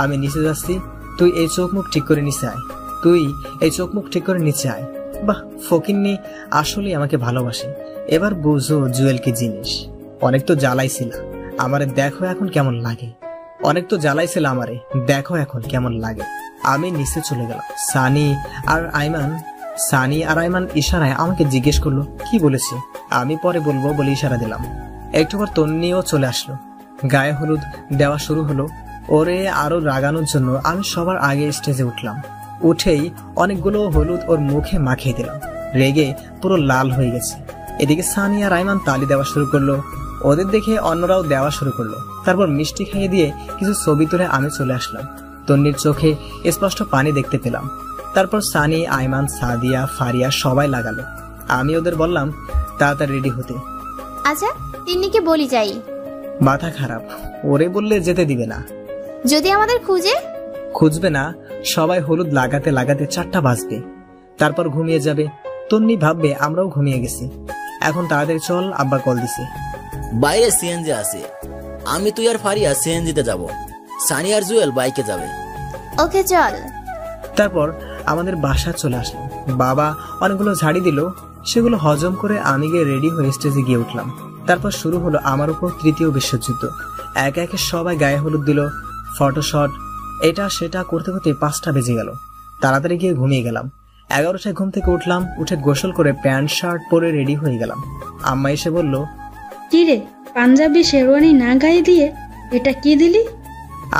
আমি নিচে যাচ্ছি, তুই এই চোখ মুখ ঠিক করে নিচে আয়, তুই এই চোখ মুখ ঠিক করে নিচে আয়। বাহ, ফকিন্নি আসলেই আমাকে ভালোবাসে। এবার বুঝো জুয়েল কি জিনিস। অনেক তো জ্বালাইছিল আমারে, দেখো এখন কেমন লাগে। অনেক তো জ্বালাইছিল আমারে, দেখো এখন কেমন লাগে। আমি নিচে চলে গেলাম। সানি আর আইমান ইশারায় আমাকে জিজ্ঞেস করলো কি বলেছে। আমি পরে বলবো বলে ইশারা দিলাম। একটু পর তন্নিও চলে আসলো। গায়ে হলুদ দেওয়া শুরু হলো। ওরে আরো রাগানোর জন্য আমি সবার আগে স্টেজে উঠলাম। উঠেই অনেকগুলো হলুদ ওর মুখে মাখিয়ে দিলাম। রেগে পুরো লাল হয়ে গেছে। এদিকে সানি আর আইমান তালি দেওয়া শুরু করলো। ওদের দেখে অন্যরাও দেওয়া শুরু করলো। তারপর মিষ্টি খাইয়ে দিয়ে কিছু ছবি তুলে আমি চলে আসলাম। তন্নির চোখে স্পষ্ট পানি দেখতে পেলাম। তারপর সানি, আইমান, সাদিয়া, ফারিয়া সবাই লাগালো। আমি ওদের বললাম তাড়াতাড়ি রেডি হতে। আচ্ছা তিন্নিকে বলি যাই। মাথা খারাপ, ওরে বললে যেতে দিবে না। যদি আমাদের খুঁজবে না, সবাই হলুদ লাগাতে লাগাতে 4টা বাজবে, তারপর ঘুমিয়ে যাবে। তন্নি ভাববে আমরাও ঘুমিয়ে গেছি। এখন তাড়াতাড়ি চল, আব্বা কল দিছে। বাইরে সিএনজি আছে, আমি তুই আর ফারিয়া সিএনজিতে যাব, সানি আর জুয়েল বাইকে যাবে। ওকে চল। তারপর আমাদের বাসা চলে আসলাম। বাবা অনেকগুলো ঝাড়ি দিল, সেগুলো হজম করে আমি গিয়ে রেডি হয়ে স্টেজে গিয়ে উঠলাম। তারপর শুরু হলো আমার উপর 3য় বিশ্বযুদ্ধ। একে একে সবাই গায়ে হলুদ দিল, ফটোশট, এটা সেটা করতে করতে 5টা বেজে গেল। তাড়াতাড়ি গিয়ে ঘুমিয়ে গেলাম। 11টায় ঘুম থেকে উঠলাম। উঠে গোসল করে প্যান্ট শার্ট পরে রেডি হয়ে গেলাম। আম্মা এসে বলল, কি রে, পাঞ্জাবি শেরওয়ানি না গায়ে দিয়ে এটা কি দিলি?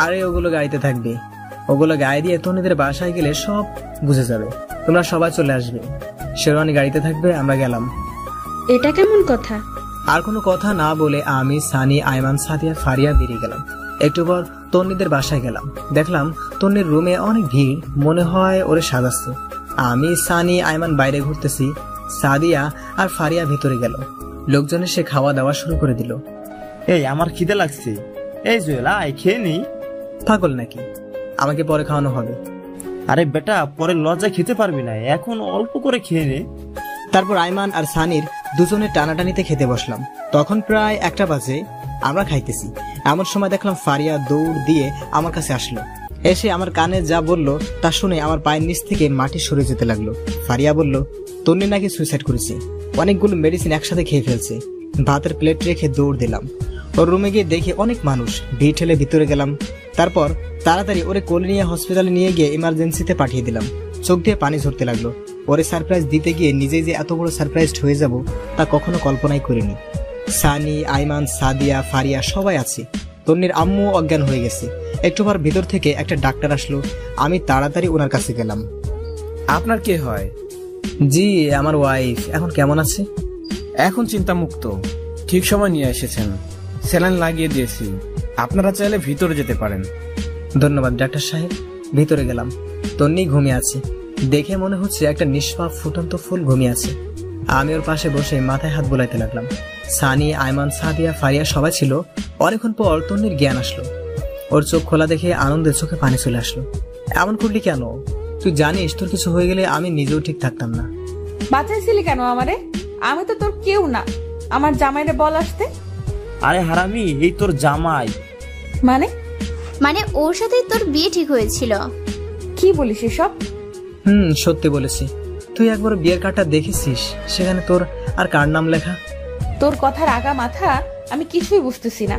আরে ওগুলো গাইতে থাকবে, ওগুলো গায়ে দিয়ে তন্নিদের বাসায় গেলে সব বুঝে যাবে। তোমরা সবাই চলে আসবে, শেরওয়ানি গাড়িতে থাকবে। আমরা গেলাম। এটা কেমন কথা? আর কোনো কথা না বলে আমি, সানি, আইমান, সাদিয়া, ফারিয়া বেরিয়ে গেলাম। একটু পর তন্নিদের বাসায় গেলাম। দেখলাম তন্নির রুমে অনেক ভিড়, মনে হয় ওরে সাজাচ্ছে। আমি, সানি, আইমান বাইরে ঘুরতেছি, সাদিয়া আর ফারিয়া ভিতরে গেল। লোকজন এসে খাওয়া দাওয়া শুরু করে দিল। এই আমার খিদে লাগছে, এই জুয়েল আয় খেয়ে নি। পাগল নাকি? আমাকে পরে খাওয়ানো হবে। আরে বেটা, পরে লজ্জা খেতে পারবি না, এখন অল্প করে খেয়ে নে। তারপর আইমান আর সানির দুজনে টানাটানিতে খেতে বসলাম। তখন প্রায় 1টা বাজে। আমরা খাইতেছি, এমন সময় দেখলাম ফারিয়া দৌড় দিয়ে আমার কাছে আসলো। এসে আমার কানে যা বলল তা শুনে আমার পায়ের নিচ থেকে মাটি সরে যেতে লাগলো। ফারিয়া বলল, তন্নি নাকি সুইসাইড করেছে, অনেকগুলো মেডিসিন একসাথে খেয়ে ফেলছে। ভাতের প্লেট রেখে দৌড় দিলাম। ওর রুমে গিয়ে দেখে অনেক মানুষ, ভিড় ঠেলে ভিতরে গেলাম। তারপর তাড়াতাড়ি ওরে কোলে নিয়ে হসপিটালে নিয়ে গিয়ে ইমার্জেন্সিতে পাঠিয়ে দিলাম। চোখ দিয়ে পানি ঝরতে লাগলো। ওরে সারপ্রাইজ দিতে গিয়ে নিজেই যে এত বড় সারপ্রাইজড হয়ে যাব তা কখনো কল্পনাই করিনি। সানি, আইমান, সাদিয়া, ফারিয়া সবাই আছে। তন্নির আম্মু অজ্ঞান হয়ে গেছে। একটু পর ভিতর থেকে একটা ডাক্তার আসলো। আমি তাড়াতাড়ি ওনার কাছে গেলাম। আপনার কে হয়? জি, আমার ওয়াইফ। এখন কেমন আছে? এখন চিন্তামুক্ত, ঠিক সময় নিয়ে এসেছেন, স্যালাইন লাগিয়ে দিয়েছি। আপনারা চাইলে ভিতরে যেতে পারেন। ধন্যবাদ ডাক্তার সাহেব। ভিতরে গেলাম। তন্নি ঘুমিয়ে আছে। দেখে মনে হচ্ছে একটা নিষ্পাপ ফুটন্ত ফুল ঘুমিয়ে আছে। আমি ওর পাশে বসে মাথায় হাত বোলাইতে লাগলাম। সানি, আইমান, সাদিয়া, ফারিয়া সবাই ছিল। অনেকক্ষণ পর তন্নির জ্ঞান আসলো। ওর চোখ খোলা দেখে আনন্দের চোখে পানি চলে আসলো। এমন করলি কেন? তুই জানিস তোর কিছু হয়ে গেলে আমি নিজেও ঠিক থাকতাম না। বাঁচাইছিলি কেন আমারে? আমি তো তোর কেউ না, আমার জামাইরে বল আসতে। আরে হারামি, এই তোর জামাই। মানে ওর সাথে তোর বিয়ে ঠিক হয়েছিল? কি বলিস এসব? সত্যি বলেছি। তুই একবার বিয়ের কার্ডটা দেখেছিস? সেখানে তোর আর কার নাম লেখা? তোর কথার আগা মাথা আমি কিছুই বুঝতেছি না।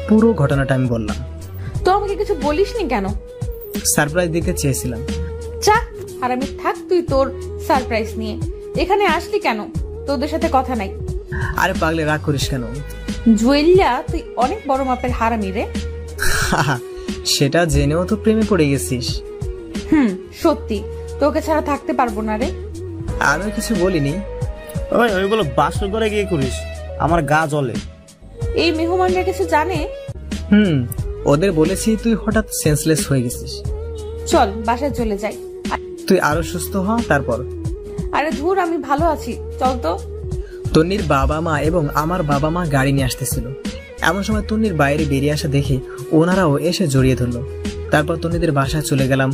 পুরো ঘটনাটা আমি বললাম। তো আমাকে কিছু বলিসনি কেন? সারপ্রাইজ দিতে চেয়েছিলাম। চা হারামি, থাক তুই তোর সারপ্রাইজ নিয়ে। এখানে আসলি কেন? তোদের সাথে কথা নাই। আরে পাগলে, রাগ করিস কেন? জুয়েলিয়া, তুই অনেক বড় মাপের হারামি রে। সেটা জেনেও তো প্রেমে পড়ে গেছিস। সত্যি তোকে ছাড়া থাকতে পারবো না রে। আমিও কিছু বলিনি। ওইগুলো বাসর করে গিয়ে করিস, আমার গা জ্বলে। এই মেহমানরা কিছু জানে? ওদের বলেছি তুই হঠাৎ সেন্সলেস হয়ে গেছিস। চল বাসায় চলে যাই। তুই আরো সুস্থ হ তারপর। আরে ধুর, আমি ভালো আছি, চল তো। তন্নির বাবা মা এবং আমার বাবা মা গাড়ি নিয়ে আসতেছিল। এমন সময় তন্নির বাইরে বেরিয়ে আসা দেখে ওনারাও এসে জড়িয়ে ধরলো। তারপর তন্নিদের বাসায় চলে গেলাম।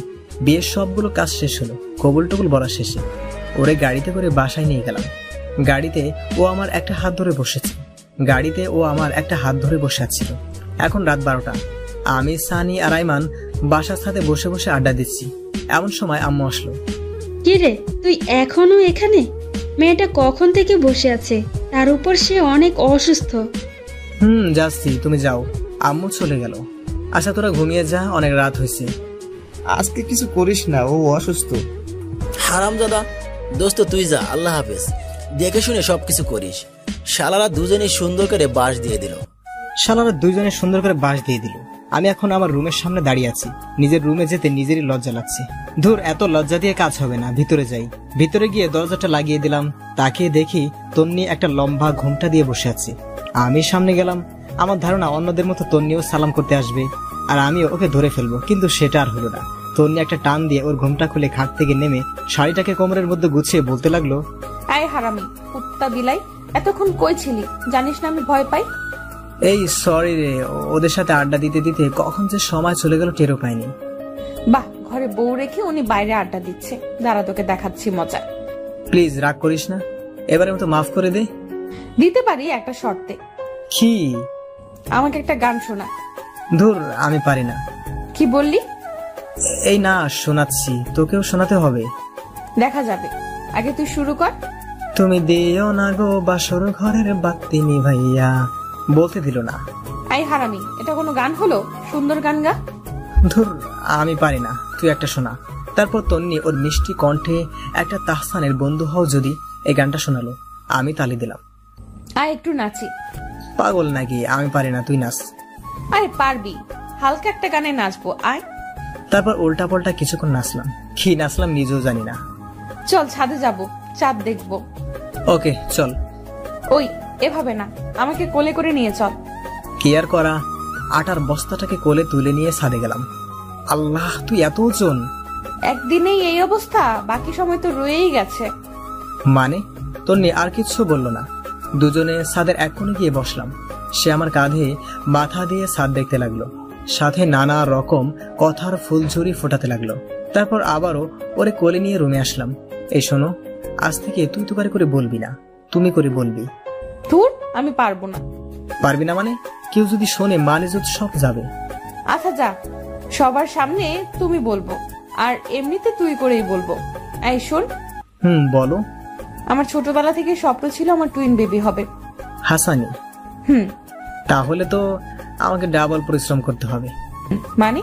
বিয়ের সবগুলো কাজ শেষ হলো, কবুল টবুল বলা শেষে ওরে গাড়িতে করে বাসায় নিয়ে গেলাম। গাড়িতে ও আমার একটা হাত ধরে বসে আছিল। এখন রাত 12টা। আমি, সানি আর আইমান বাসার সাথে বসে বসে আড্ডা দিচ্ছি। এমন সময় আম্মু আসলো। কি রে, তুই এখনো এখানে? মেয়েটা কখন থেকে বসে আছে, তার উপর সে অনেক অসুস্থ। যাচ্ছি, তুমি যাও। আম্মু চলে গেল। আচ্ছা তোরা ঘুমিয়ে যা, অনেক রাত হয়েছে। আজকে কিছু করিস না, ও অসুস্থ। হারামজাদা, দোস্ত তুই যা, আল্লাহ হাফেজ। দেখে শুনে সবকিছু করিস। শালারা দুজনে সুন্দর করে বাঁশ দিয়ে দিল। আমি এখন আমার রুমের সামনে দাঁড়িয়ে আছি। নিজের রুমে যেতে নিজেরই লজ্জা লাগছে। ধুর, এত লজ্জা দিয়ে কাজ হবে না, ভিতরে যাই। ভিতরে গিয়ে দরজাটা লাগিয়ে দিলাম। তাকিয়ে দেখি তন্নি একটা লম্বা ঘোমটা দিয়ে বসে আছে। আমি সামনে গেলাম। আমার ধারণা অন্যদের মতো তন্নিও সালাম করতে আসবে আর আমিও ওকে ধরে ফেলবো, কিন্তু সেটা আর হলো না। তন্নি একটা টান দিয়ে ওর ঘোমটা খুলে খাট থেকে নেমে শাড়িটাকে কোমরের মধ্যে গুছিয়ে বলতে লাগলো, আয় হারামি, কুত্তা বিলাই, এতক্ষণ কই ছিলি? জানিস না আমি ভয় পাই। এই সরি রে, ওদের সাথে আড্ডা দিতে দিতে কখন যে সময় চলে গেল টেরও পাইনি। বাহ, ঘরে বউ রেখে উনি বাইরে আড্ডা দিচ্ছে। দাঁড়া, তোকে দেখাচ্ছি মজা। প্লিজ রাগ করিস না, এবারের মতো মাফ করে দে। দিতে পারি একটা শর্তে। কি? আমাকে একটা গান শোনা। ধুর, আমি পারি না। কি বললি? এই না, শোনাচ্ছি, তোকেও শোনাতে হবে। দেখা যাবে, আগে তুই শুরু কর। তুমি দিও না গো বাসর ঘরের বাতি নিভাইয়া, বলতে দিল না। আই হারামি, এটা কোনো গান হলো? সুন্দর গান গা। ধুর, আমি পারি না, তুই একটা শোনা। তারপর তন্নি ওর মিষ্টি কণ্ঠে একটা তাহসানের বন্ধু হও যদি এই গানটা শোনালো। আমি তালি দিলাম। আয় একটু নাচি। পাগল নাকি? আমি পারি না, তুই নাচ। আরে পারবি, হালকা একটা গানে নাচবো, আয়। তারপর উল্টা পাল্টা কিছুক্ষণ নাচলাম। কি নাচলাম নিজেও জানি না। চল ছাদে যাব, চাঁদ দেখবো। ওকে চল। ওই এভাবে না, আমাকে কোলে করে নিয়ে চল। কি আর করা, আটার বস্তাটাকে কোলে তুলে নিয়ে ছাদে গেলাম। আল্লাহ, তুই এত ওজন! একদিনেই এই অবস্থা, বাকি সময় তো রয়েই গেছে। মানে? তন্নি আর কিছু বলল না। দুজনে ছাদের এক কোণে গিয়ে বসলাম। সে আমার কাঁধে মাথা দিয়ে ছাদ দেখতে লাগলো, সাথে নানা রকম কথার ফুলঝুরি ফোটাতে লাগলো। তারপর আবারও ওরে কোলে নিয়ে রুমে আসলাম। এই শোনো, আজ থেকে তুই তো করে বলবি না, তুমি করে বলবি। ধুর, আমি পারবো না। পারবি না মানে? কেউ যদি শোনে মানে যদি সব যাবে। আচ্ছা যা, সবার সামনে তুমি বলবো, আর এমনিতে তুই করেই বলবো। এই শোন। বলো। আমার ছোটবেলা থেকে স্বপ্ন ছিল আমার টুইন বেবি হবে। হাসানি? তাহলে তো আমাকে ডাবল পরিশ্রম করতে হবে। মানে?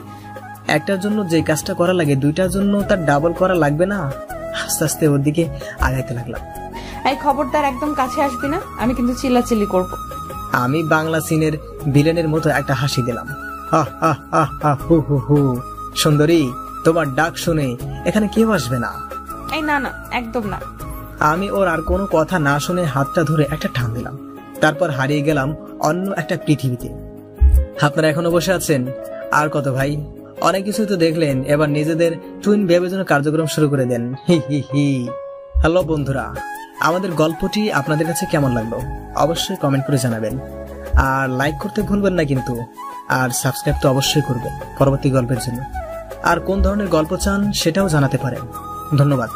একটার জন্য যে কাজটা করা লাগে দুইটার জন্য তার ডাবল করা লাগবে না? আস্তে আস্তে ওর দিকে আগাইতে লাগলাম। এই খবরদার একদম কাছে আসবি না, আমি কিন্তু চিল্লাচিল্লি করব। আমি বাংলা সিনের ভিলেনের মতো একটা হাসি দিলাম। সুন্দরী, তোমার ডাক শুনে এখানে কেউ আসবে না। এই না না, একদম না। আমি ওর আর কোনো কথা না শুনে হাতটা ধরে একটা টান দিলাম। তারপর হারিয়ে গেলাম অন্য একটা পৃথিবীতে। আপনারা এখনো বসে আছেন? আর কত ভাই, অনেক কিছু তো দেখলেন, এবার নিজেদের টুইন বেবির জন্য কার্যক্রম শুরু করে দেন। হি হি হি। হ্যালো বন্ধুরা, আমাদের গল্পটি আপনাদের কাছে কেমন লাগলো অবশ্যই কমেন্ট করে জানাবেন, আর লাইক করতে ভুলবেন না কিন্তু, আর সাবস্ক্রাইব তো অবশ্যই করবেন পরবর্তী গল্পের জন্য। আর কোন ধরনের গল্প চান সেটাও জানাতে পারেন। ধন্যবাদ।